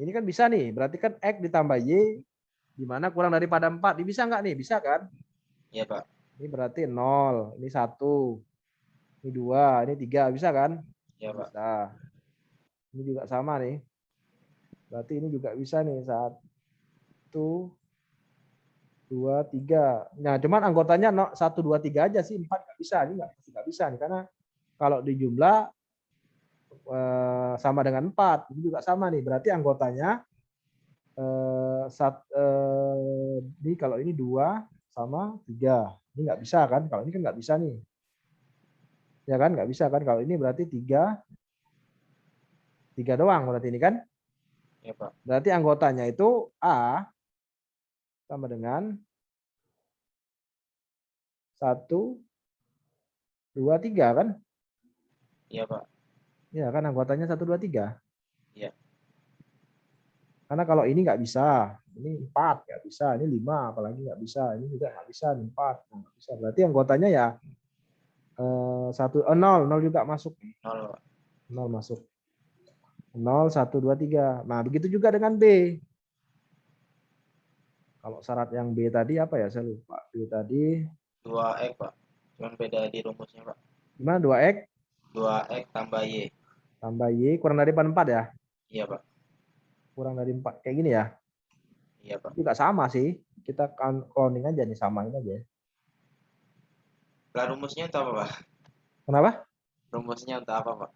Ini kan bisa nih. Berarti kan X ditambah Y di mana kurang daripada 4. Ini bisa nggak nih? Bisa kan? Iya, Pak. Ini berarti 0, ini 1, ini 2, ini 3. Bisa kan? Iya, Pak. Bisa. Ini juga sama nih. Berarti ini juga bisa nih. 1, 2, 3. Nah, cuman anggotanya 1, 2, 3 aja sih. 4 nggak bisa. Ini nggak bisa nih. Karena kalau dijumlah sama dengan 4. Ini juga sama nih. Berarti anggotanya ini kalau ini 2 sama 3. Ini nggak bisa kan? Kalau ini kan nggak bisa nih. Ya kan? Nggak bisa kan? Kalau ini berarti 3 doang berarti ini kan? Iya, Pak. Berarti anggotanya itu A sama dengan 1, 2, 3 kan? Iya, Pak. Ya kan anggotanya 1, 2, 3. Iya. Karena kalau ini nggak bisa, ini 4 nggak bisa, ini 5 apalagi nggak bisa, ini juga nggak bisa, ini 4 nggak bisa. Berarti anggotanya ya 0 juga masuk. 0, Pak. 0 masuk. 0, 1, 2, 3. Nah, begitu juga dengan B. Kalau syarat yang B tadi apa ya? Saya lupa. B tadi 2X, Pak. Cuman beda di rumusnya, Pak. gimana? 2X 2X tambah Y. tambah Y kurang dari 4 ya? Iya, Pak. Kurang dari 4. Kayak gini ya? Iya, Pak. Juga sama sih. Kita cloning aja nih, samain aja. Lah rumusnya untuk apa, Pak? Kenapa? Rumusnya untuk apa, Pak?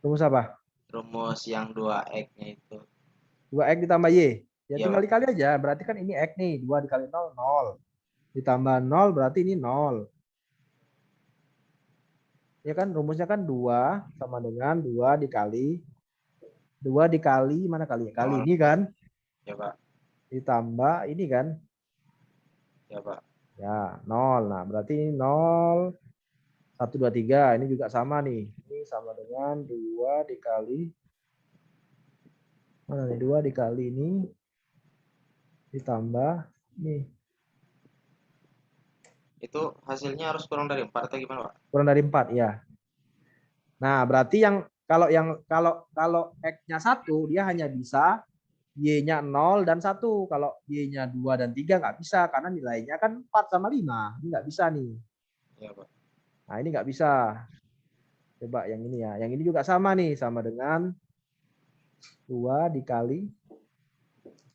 Rumus apa? Rumus yang 2X-nya itu. 2X ditambah Y. Ya Iya, tinggal Pak. dikali aja. Berarti kan ini X nih. 2 dikali 0, 0. Ditambah 0 berarti ini 0. Ya kan rumusnya kan 2 sama dengan 2 dikali mana kali ya? Kali 0. ini kan Ya, Pak. ditambah ini kan. Ya, Pak. Ya, 0. Nah, berarti ini 0, 1, 2, 3. Ini juga sama nih. Ini sama dengan 2 dikali mana nih? 2 dikali ini ditambah nih. Itu hasilnya harus kurang dari 4 atau gimana, Pak? Kurang dari 4 ya. Nah, berarti kalau X-nya 1 dia hanya bisa Y-nya 0 dan 1. Kalau Y-nya 2 dan 3 nggak bisa karena nilainya kan 4 sama 5. Ini nggak bisa nih. Iya, Pak. Nah, ini nggak bisa. Coba yang ini ya. Yang ini juga sama nih, sama dengan 2 dikali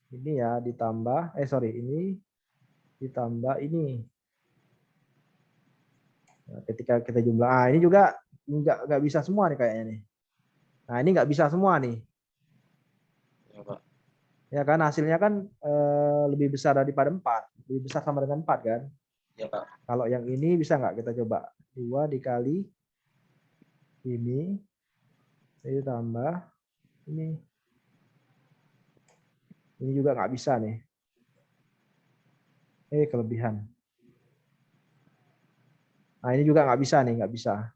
ini ya ditambah ini ditambah ini. Nah, ketika kita jumlah ini juga nggak bisa semua nih kayaknya nih. Nah, ini nggak bisa semua nih. Ya, Pak. Ya kan hasilnya kan lebih besar daripada 4. Lebih besar sama dengan 4 kan? Ya, Pak. Kalau yang ini bisa nggak kita coba? 2 dikali ini ditambah ini. Ini juga nggak bisa nih. Kelebihan. Nah, ini juga nggak bisa nih, nggak bisa.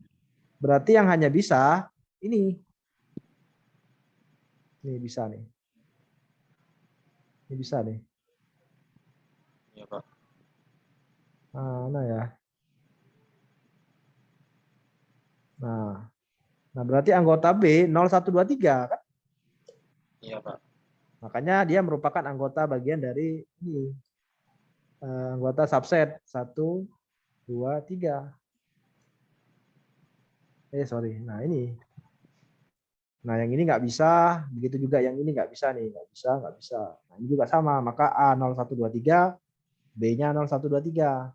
Berarti yang hanya bisa ini. Ini bisa nih. Ini bisa nih. Iya, Pak. Mana ya? Nah, berarti anggota B 0123 kan? Iya, Pak. Makanya dia merupakan anggota bagian dari ini. Anggota subset 1, 2, 3. Sorry. Nah, ini. Nah, yang ini nggak bisa. Begitu juga yang ini nggak bisa nih. Nggak bisa, nggak bisa. Nah, ini juga sama. Maka A 0123, B-nya 0123.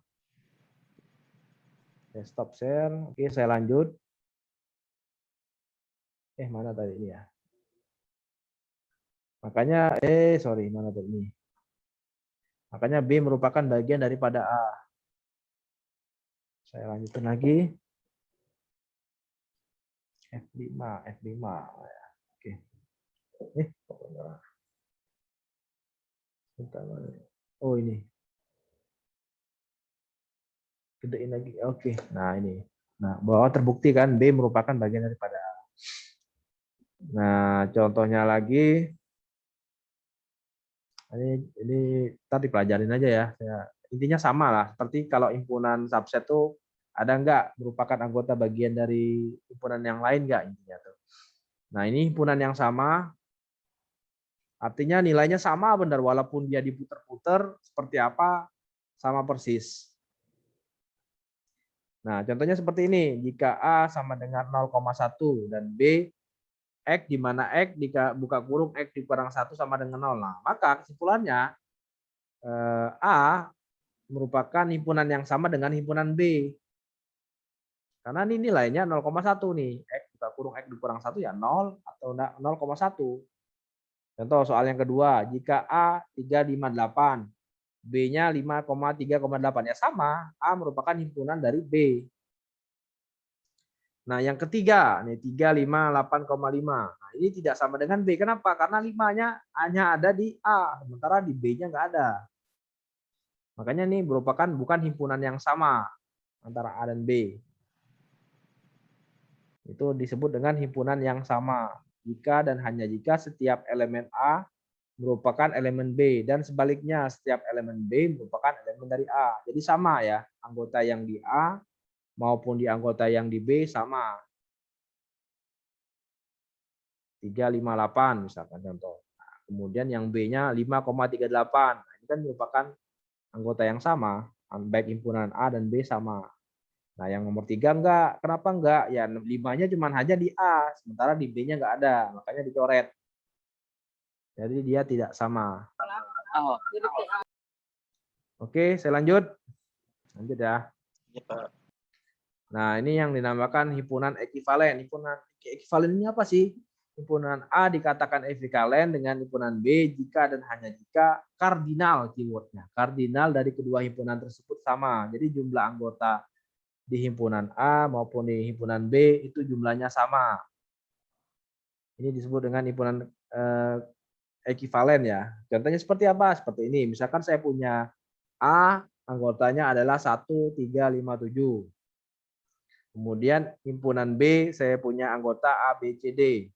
Stop share. Oke, saya lanjut. Mana tadi ini ya? Makanya, sorry, mana tadi ini? Makanya B merupakan bagian daripada A. Saya lanjutin lagi. F5. Oke. Oh, ini. Gedein lagi. Oke. Nah, ini. Nah, bahwa terbukti kan B merupakan bagian daripada A. Nah, contohnya lagi. Ini tadi pelajarin aja ya. Intinya sama lah. Seperti kalau himpunan subset tuh ada nggak merupakan anggota bagian dari himpunan yang lain nggak intinya tuh. Nah, ini himpunan yang sama. Artinya nilainya sama benar walaupun dia diputer-puter seperti apa sama persis. Nah, contohnya seperti ini. Jika A sama dengan 0,1 dan B X di mana X buka kurung X dikurang 1 sama dengan 0. Nah, maka kesimpulannya A merupakan himpunan yang sama dengan himpunan B. Karena ini nilainya 0,1 nih. X buka kurung X dikurang 1 ya 0 atau 0,1. Contoh soal yang kedua. Jika A 358, B-nya 5,3,8. Ya sama, A merupakan himpunan dari B. Nah, yang ketiga, nih 358,5. Nah, ini tidak sama dengan B. Kenapa? Karena 5-nya hanya ada di A, sementara di B-nya nggak ada. Makanya ini merupakan bukan himpunan yang sama antara A dan B. Itu disebut dengan himpunan yang sama. Jika dan hanya jika setiap elemen A merupakan elemen B dan sebaliknya setiap elemen B merupakan elemen dari A. Jadi sama ya, anggota yang di A maupun di anggota yang di B sama. 358 misalkan contoh. Nah, kemudian yang B-nya 5,38. Nah, ini kan merupakan anggota yang sama, baik himpunan A dan B sama. Nah, yang nomor 3 enggak. Kenapa enggak? Ya 5-nya cuma hanya di A, sementara di B-nya enggak ada, makanya dicoret. Jadi dia tidak sama. Oke, saya lanjut. Lanjut ya. Iya, Pak. Nah, ini yang dinamakan himpunan ekivalen. Himpunan ekivalen ini apa sih? Himpunan A dikatakan ekivalen dengan himpunan B jika dan hanya jika kardinal keywordnya. Kardinal dari kedua himpunan tersebut sama. Jadi jumlah anggota di himpunan A maupun di himpunan B itu jumlahnya sama. Ini disebut dengan himpunan ekivalen ya. Contohnya seperti apa? Seperti ini. Misalkan saya punya A, anggotanya adalah 1, 3, 5, 7. Kemudian himpunan B saya punya anggota A, B, C, D.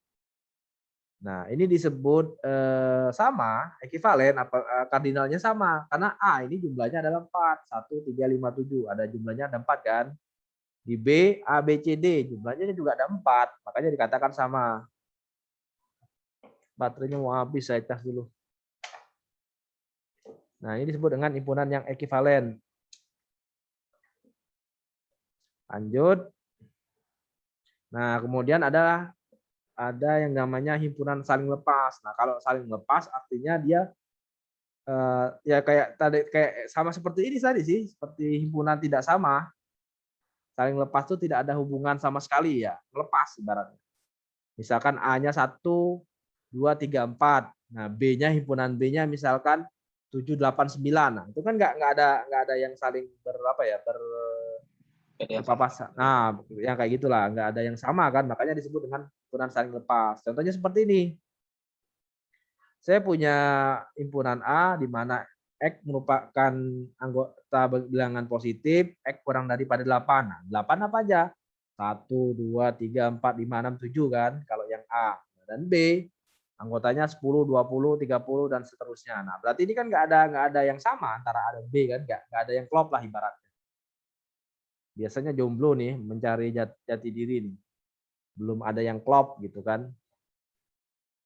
Nah, ini disebut sama, ekivalen, kardinalnya sama. Karena A ini jumlahnya adalah 4. 1, 3, 5, 7. Ada jumlahnya ada 4 kan. Di B, A, B, C, D. Jumlahnya juga ada 4. Makanya dikatakan sama. Baterainya mau habis, saya cas dulu. Nah, ini disebut dengan himpunan yang ekivalen. Lanjut. Nah, kemudian ada yang namanya himpunan saling lepas. Nah, kalau saling lepas artinya dia ya kayak sama seperti ini tadi sih, seperti himpunan tidak sama. Saling lepas itu tidak ada hubungan sama sekali ya, lepas ibaratnya. Misalkan A-nya 1, 2, 3, 4. Nah, B-nya himpunan B-nya misalkan 7, 8, 9. Nah, itu kan nggak ada yang saling berpapasan. Nah, yang kayak gitulah, nggak ada yang sama kan, makanya disebut dengan himpunan saling lepas. Contohnya seperti ini. Saya punya himpunan A di mana X merupakan anggota bilangan positif, X kurang daripada 8. Nah, 8 apa aja? 1, 2, 3, 4, 5, 6, 7 kan, kalau yang A. Dan B, anggotanya 10, 20, 30, dan seterusnya. Nah, berarti ini kan nggak ada yang sama antara A dan B kan, nggak ada yang klop lah ibaratnya. Biasanya jomblo nih, mencari jati diri nih. Belum ada yang klop gitu kan.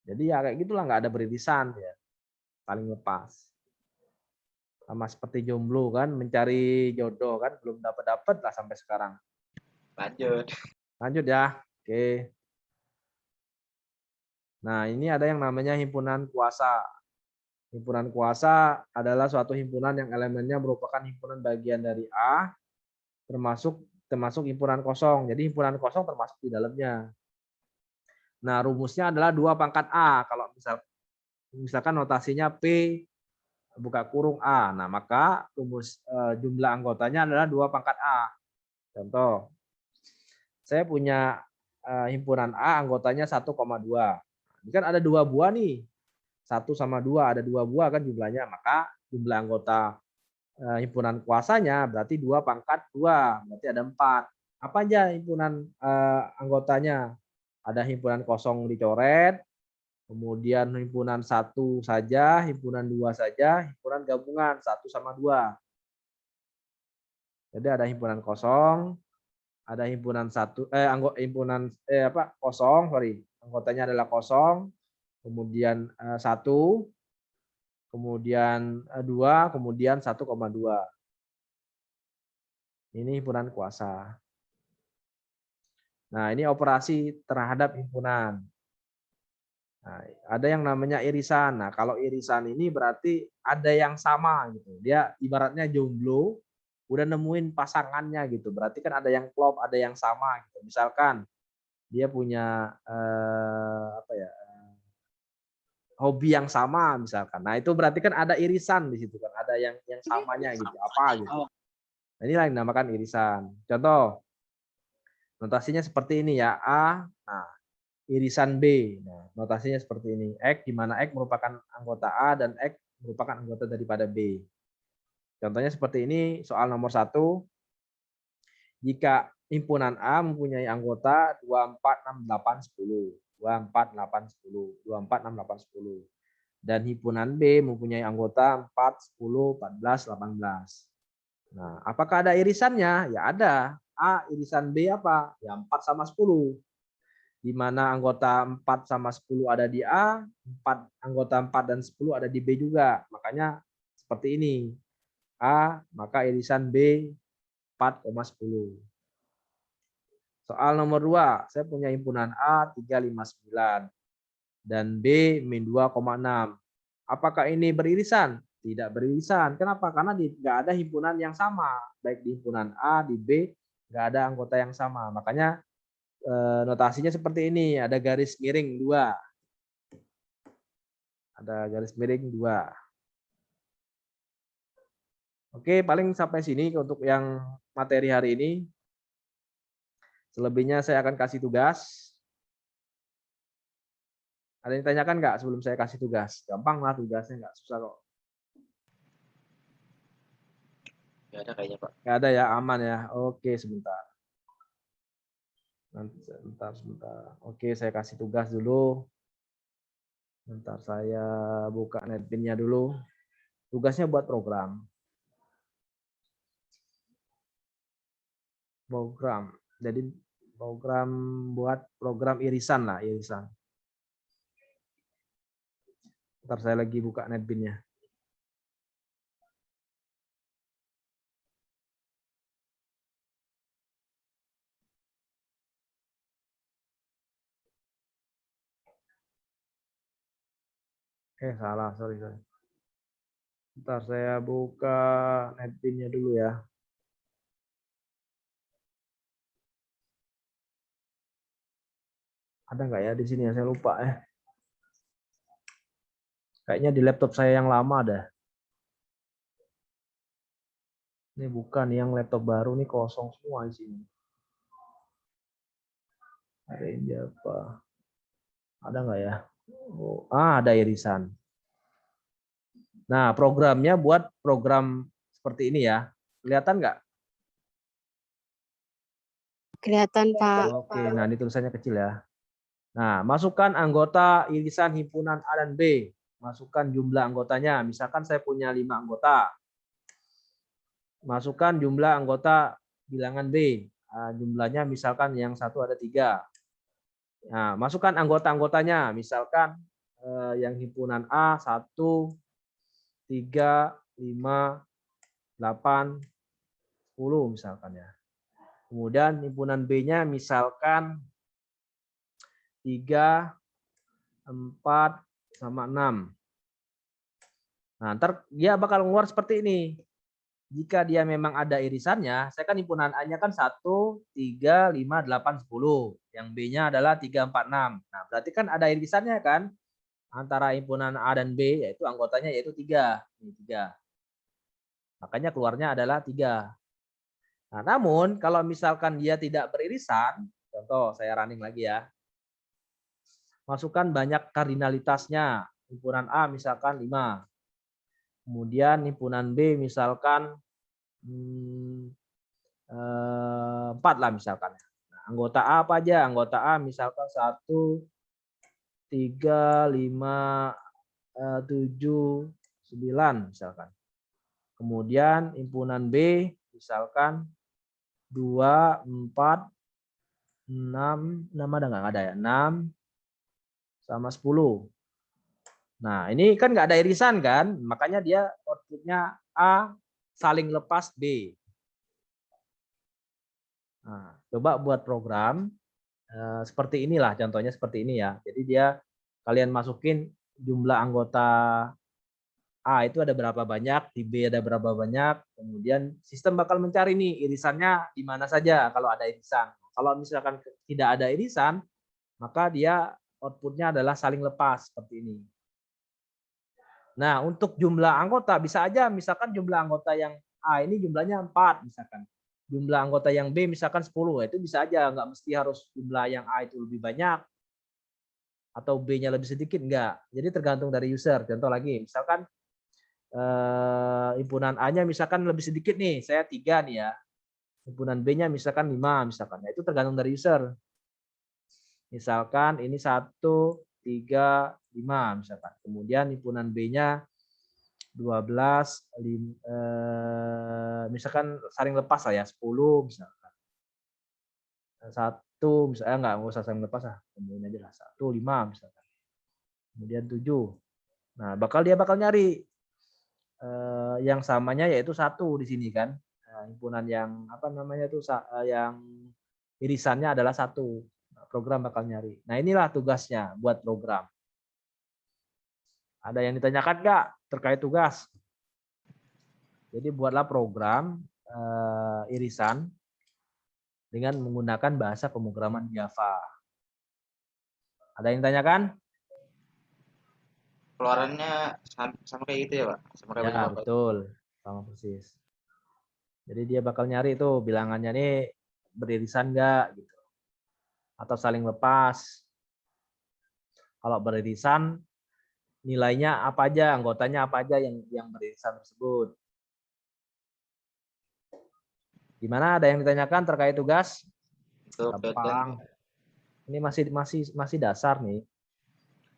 Jadi ya kayak gitulah, nggak ada beririsan ya. Paling lepas. Sama seperti jomblo kan, mencari jodoh kan, belum dapat lah sampai sekarang. Lanjut. Lanjut ya. Oke. Nah, ini ada yang namanya himpunan kuasa. Himpunan kuasa adalah suatu himpunan yang elemennya merupakan himpunan bagian dari A, termasuk himpunan kosong. Jadi himpunan kosong termasuk di dalamnya. Nah, rumusnya adalah 2 pangkat A. Kalau misalkan notasinya P buka kurung A. Nah, maka rumus jumlah anggotanya adalah 2 pangkat A. Contoh, saya punya himpunan A anggotanya 1,2. Ini kan ada 2 buah nih. 1 sama 2, ada 2 buah kan jumlahnya. Maka jumlah anggota himpunan kuasanya berarti 2 pangkat 2. Berarti ada 4. Apa aja himpunan anggotanya? Ada himpunan kosong dicoret, kemudian himpunan 1 saja, himpunan 2 saja, himpunan gabungan 1 sama 2. Jadi ada himpunan kosong, ada himpunan kosong, anggotanya adalah kosong, kemudian 1, kemudian 2, kemudian 1,2. Ini himpunan kuasa. Nah, ini operasi terhadap himpunan. Nah, ada yang namanya irisan. Nah, kalau irisan ini berarti ada yang sama gitu. Dia ibaratnya jomblo, udah nemuin pasangannya gitu. Berarti kan ada yang klop, ada yang sama gitu. Misalkan dia punya hobi yang sama misalkan. Nah, itu berarti kan ada irisan di situ kan, ada yang samanya gitu, apa gitu. Nah, inilah yang dinamakan irisan. Contoh, notasinya seperti ini ya, A, nah, irisan B. Nah, notasinya seperti ini. X, di mana X merupakan anggota A dan X merupakan anggota daripada B. Contohnya seperti ini, soal nomor 1. Jika himpunan A mempunyai anggota 2, 4, 6, 8, 10. 2, 4, 8, 10. 2, 4, 6, 8, 10. Dan himpunan B mempunyai anggota 4, 10, 14, 18. Nah, apakah ada irisannya? Ya ada. A irisan B apa? Ya 4 sama 10. Di mana anggota 4 sama 10 ada di A, anggota 4 dan 10 ada di B juga. Makanya seperti ini. A, maka irisan B 4,10. Soal nomor 2, saya punya himpunan A 359 dan B min 2,6. Apakah ini beririsan? Tidak beririsan. Kenapa? Karena nggak ada himpunan yang sama. Baik di himpunan A, di B, nggak ada anggota yang sama. Makanya notasinya seperti ini, ada garis miring 2. Ada garis miring 2. Oke, paling sampai sini untuk yang materi hari ini. Selebihnya saya akan kasih tugas. Ada yang ditanyakan nggak sebelum saya kasih tugas? Gampang lah tugasnya, nggak susah kok. Nggak ada kayaknya, Pak. Nggak ada ya, aman ya. Oke, sebentar. Sebentar. Oke, saya kasih tugas dulu. Bentar, saya buka netpin-nya dulu. Tugasnya buat program. Jadi program buat program irisan lah, irisan. Bentar, saya lagi buka netpin-nya. Salah, sorry. Bentar, saya buka netpin-nya dulu ya. Ada nggak ya di sini ya? Saya lupa ya. Kayaknya di laptop saya yang lama ada. Ini bukan yang laptop baru, nih kosong semua di sini. Ada ini apa? Ada nggak ya? Oh, ada irisan. Nah, programnya buat program seperti ini ya. Kelihatan nggak? Kelihatan, Pak. Oke, nah ini tulisannya kecil ya. Nah, masukkan anggota irisan himpunan A dan B. Masukkan jumlah anggotanya. Misalkan saya punya 5 anggota. Masukkan jumlah anggota bilangan B. Jumlahnya misalkan yang satu ada 3. Nah, masukkan anggota-anggotanya. Misalkan yang himpunan A 1, 3, 5, 8, 10 misalkan ya. Kemudian himpunan B-nya misalkan 3, 4, sama 6. Nah, ntar dia bakal keluar seperti ini. Jika dia memang ada irisannya, saya kan himpunan A-nya kan 1, 3, 5, 8, 10. Yang B-nya adalah 3, 4, 6. Nah, berarti kan ada irisannya kan antara himpunan A dan B, yaitu anggotanya yaitu 3. Ini 3. Makanya keluarnya adalah 3. Nah, namun kalau misalkan dia tidak beririsan, contoh saya running lagi ya. Masukkan banyak kardinalitasnya. Himpunan A misalkan 5. Kemudian himpunan B misalkan 4 lah misalkan. Nah, anggota A apa aja? Anggota A misalkan 1, 3, 5, 7, 9 misalkan. Kemudian himpunan B misalkan 2, 4, 6 ada nggak ada ya? 6 sama 10. Nah, ini kan nggak ada irisan kan? Makanya dia outputnya A saling lepas B. Nah, coba buat program seperti inilah, contohnya seperti ini ya. Jadi dia kalian masukin jumlah anggota A itu ada berapa banyak, di B ada berapa banyak, kemudian sistem bakal mencari nih irisannya di mana saja kalau ada irisan. Kalau misalkan tidak ada irisan, maka dia outputnya adalah saling lepas seperti ini. Nah, untuk jumlah anggota bisa aja misalkan jumlah anggota yang A ini jumlahnya 4 misalkan. Jumlah anggota yang B misalkan 10, itu bisa aja, nggak mesti harus jumlah yang A itu lebih banyak atau B-nya lebih sedikit, enggak. Jadi tergantung dari user. Contoh lagi, misalkan himpunan A-nya misalkan lebih sedikit nih, saya 3 nih ya. Himpunan B-nya misalkan 5 misalkan. Nah, itu tergantung dari user. Misalkan ini 1, 3, 5 misalkan. Kemudian himpunan B-nya 12, misalkan saling lepas lah ya, 10 misalkan. 1 misalnya enggak usah saling lepas lah. Kemudian aja lah 1, 5 misalkan. Kemudian 7. Nah, dia bakal nyari yang samanya yaitu 1 di sini kan. Himpunan yang apa namanya itu yang irisannya adalah 1. Program bakal nyari. Nah, inilah tugasnya buat program. Ada yang ditanyakan nggak terkait tugas? Jadi buatlah program irisan dengan menggunakan bahasa pemrograman Java. Ada yang ditanyakan? Keluarannya sama kayak gitu ya, Pak? Sama kayak Ya, betul. Sama persis. Jadi dia bakal nyari itu bilangannya nih beririsan nggak gitu. Atau saling lepas. Kalau beririsan nilainya apa aja, anggotanya apa aja yang beririsan tersebut. Gimana, ada yang ditanyakan terkait tugas? Gampang. Ini masih dasar nih.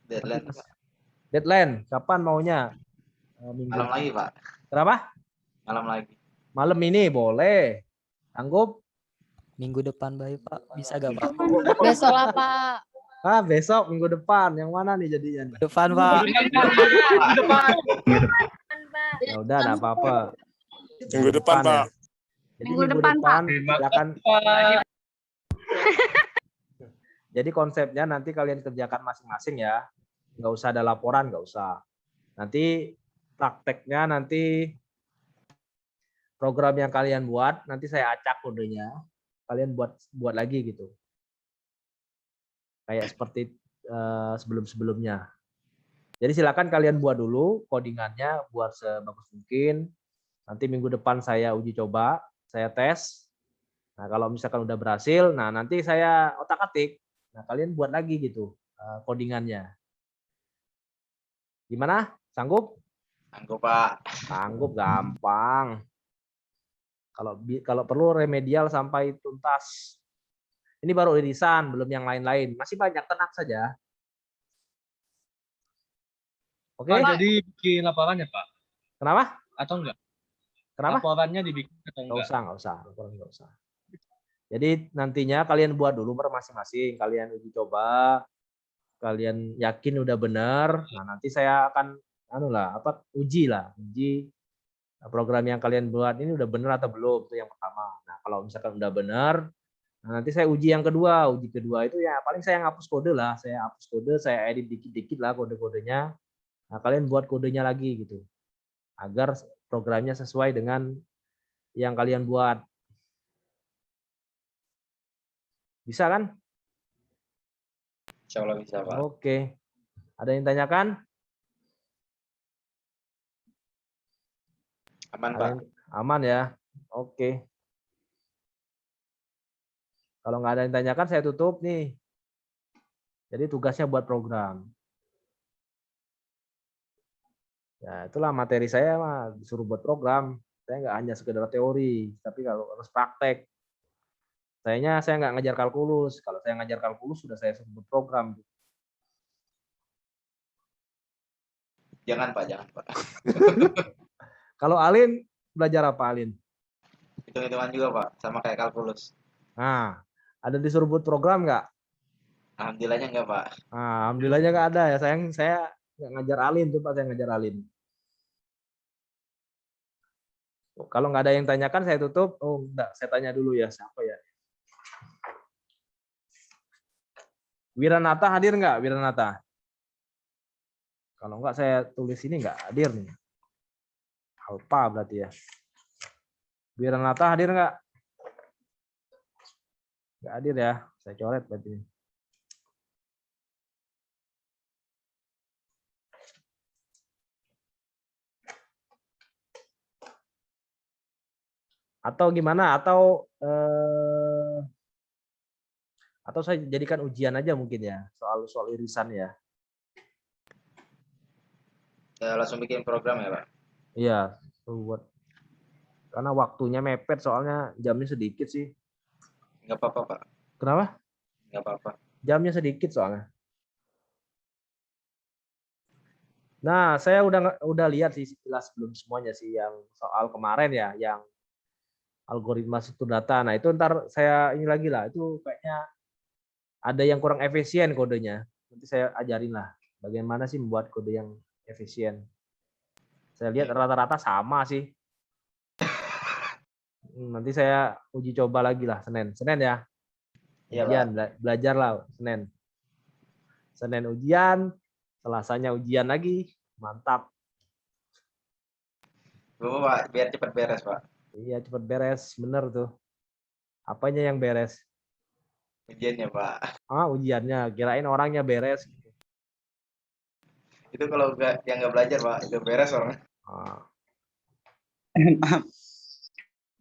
Deadline, Pak. Deadline, kapan maunya? Minggu. Malam lagi, Pak. Kenapa? Malam lagi. Malam ini boleh. Sanggup? Minggu depan baik Pak, bisa gak Pak? Besok lah, Pak. Besok minggu depan. Yang mana nih jadinya? Depan Pak. Ya udah, enggak apa-apa. Minggu depan, Pak. Jadi minggu depan silakan. Jadi konsepnya nanti kalian kerjakan masing-masing ya. Nggak usah ada laporan, nggak usah. Nanti prakteknya nanti program yang kalian buat, nanti saya acak kodenya. Kalian buat lagi gitu. Kayak seperti sebelum-sebelumnya. Jadi silakan kalian buat dulu codingannya, buat sebagus mungkin. Nanti minggu depan saya uji coba, saya tes. Nah, kalau misalkan udah berhasil, nah nanti saya otak-atik. Nah, kalian buat lagi gitu codingannya. Gimana? Sanggup? Sanggup, Pak. Sanggup, gampang. Kalau perlu remedial sampai tuntas. Ini baru irisan, belum yang lain-lain. Masih banyak, tenang saja. Oke? Pak, jadi bikin laporannya, Pak? Kenapa? Atau enggak? Kenapa? Laporannya dibikin atau Nggak enggak? usah, nggak usah. Nggak usah. Jadi nantinya kalian buat dulu masing-masing. Kalian uji coba. Kalian yakin udah benar. Nah, nanti saya akan uji program yang kalian buat ini udah benar atau belum, itu yang pertama. Nah, kalau misalkan udah benar, nah nanti saya uji yang kedua. Uji kedua itu ya paling saya ngapus kode lah, saya edit dikit-dikit lah kode-kodenya. Nah, kalian buat kodenya lagi gitu. Agar programnya sesuai dengan yang kalian buat. Bisa kan? Insya Allah bisa, Pak. Oke. Ada yang tanyakan? Aman, Ada Pak. yang- Aman ya. Oke. Kalau nggak ada yang tanyakan, saya tutup nih. Jadi tugasnya buat program. Ya, itulah materi saya mah disuruh buat program. Saya nggak hanya sekedar teori, tapi kalau harus praktek. Saya nggak ngajar kalkulus. Kalau saya ngajar kalkulus sudah saya suruh buat program. Jangan, Pak. Jangan, Pak. Kalau Alin belajar apa Alin? Hitung-hitungan juga, Pak. Sama kayak kalkulus. Nah, ada disuruh buat program nggak? Alhamdulillahnya enggak, Pak. Nah, alhamdulillahnya nggak ada ya. Saya nggak ngajar Alin tuh Pak, saya ngajar Alin. Kalau nggak ada yang tanyakan saya tutup. Oh, enggak, saya tanya dulu ya siapa ya? Wiranata hadir nggak? Wiranata? Kalau nggak saya tulis ini nggak hadir nih. Alpa berarti ya. Wiranata hadir nggak? Nggak hadir ya. Saya coret berarti. Atau gimana? Atau saya jadikan ujian aja mungkin ya soal irisan ya. Langsung bikin program ya, Pak. Iya, buat karena waktunya mepet soalnya jamnya sedikit sih. Enggak apa-apa, Pak. Kenapa? Enggak apa-apa. Jamnya sedikit soalnya. Nah, saya udah lihat sih sekilas belum semuanya sih yang soal kemarin ya, yang algoritma struktur data. Nah, itu ntar saya ini lagi lah. Itu kayaknya ada yang kurang efisien kodenya. Nanti saya ajarin lah bagaimana sih membuat kode yang efisien. Saya lihat rata-rata sama sih. Nanti saya uji coba lagi lah Senin ya. Iya, Ujian, Pak. belajar lah Senin ujian, Selasanya ujian lagi, mantap. Bapak, Pak, biar cepat beres, Pak. Iya cepat beres, bener tuh. Apanya yang beres? Ujiannya, Pak. Ujiannya, kirain orangnya beres. Itu kalau yang nggak belajar, Pak, itu beres orang.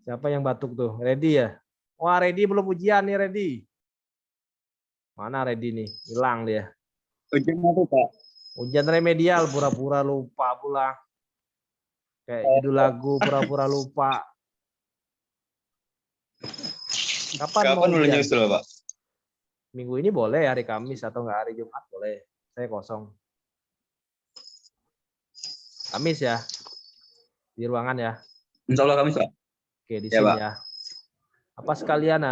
Siapa yang batuk tuh? Ready ya? Wah, Ready belum ujian nih, Ready. Mana Ready nih? Hilang dia. Ujian apa, Pak? Ujian remedial, pura-pura lupa pula. Kayak judul lagu, pura-pura lupa. Kapan mau boleh ujian? nyusul, Pak? Minggu ini boleh, hari Kamis atau enggak hari Jumat boleh. Saya kosong. Kamis ya? Di ruangan ya? Insya Allah Kamis, Pak. Oke, di Ya, sini Pak. ya. Apa sekalian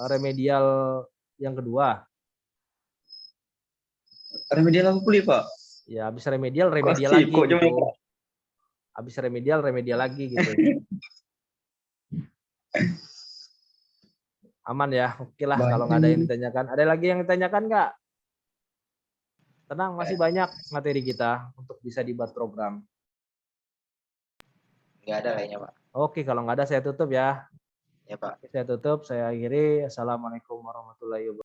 remedial yang kedua? Remedial apa kuliah, Pak? Ya, habis remedial Pasti, lagi kok gitu. cuma- Habis remedial lagi gitu. Aman ya? Oke lah kalau nggak ada yang ditanyakan. Ada lagi yang ditanyakan nggak? Tenang, masih banyak materi kita untuk bisa dibuat program. Nggak ada kayaknya, Pak. Oke, kalau nggak ada saya tutup ya. Ya, Pak. Saya tutup, saya akhiri. Assalamualaikum warahmatullahi wabarakatuh.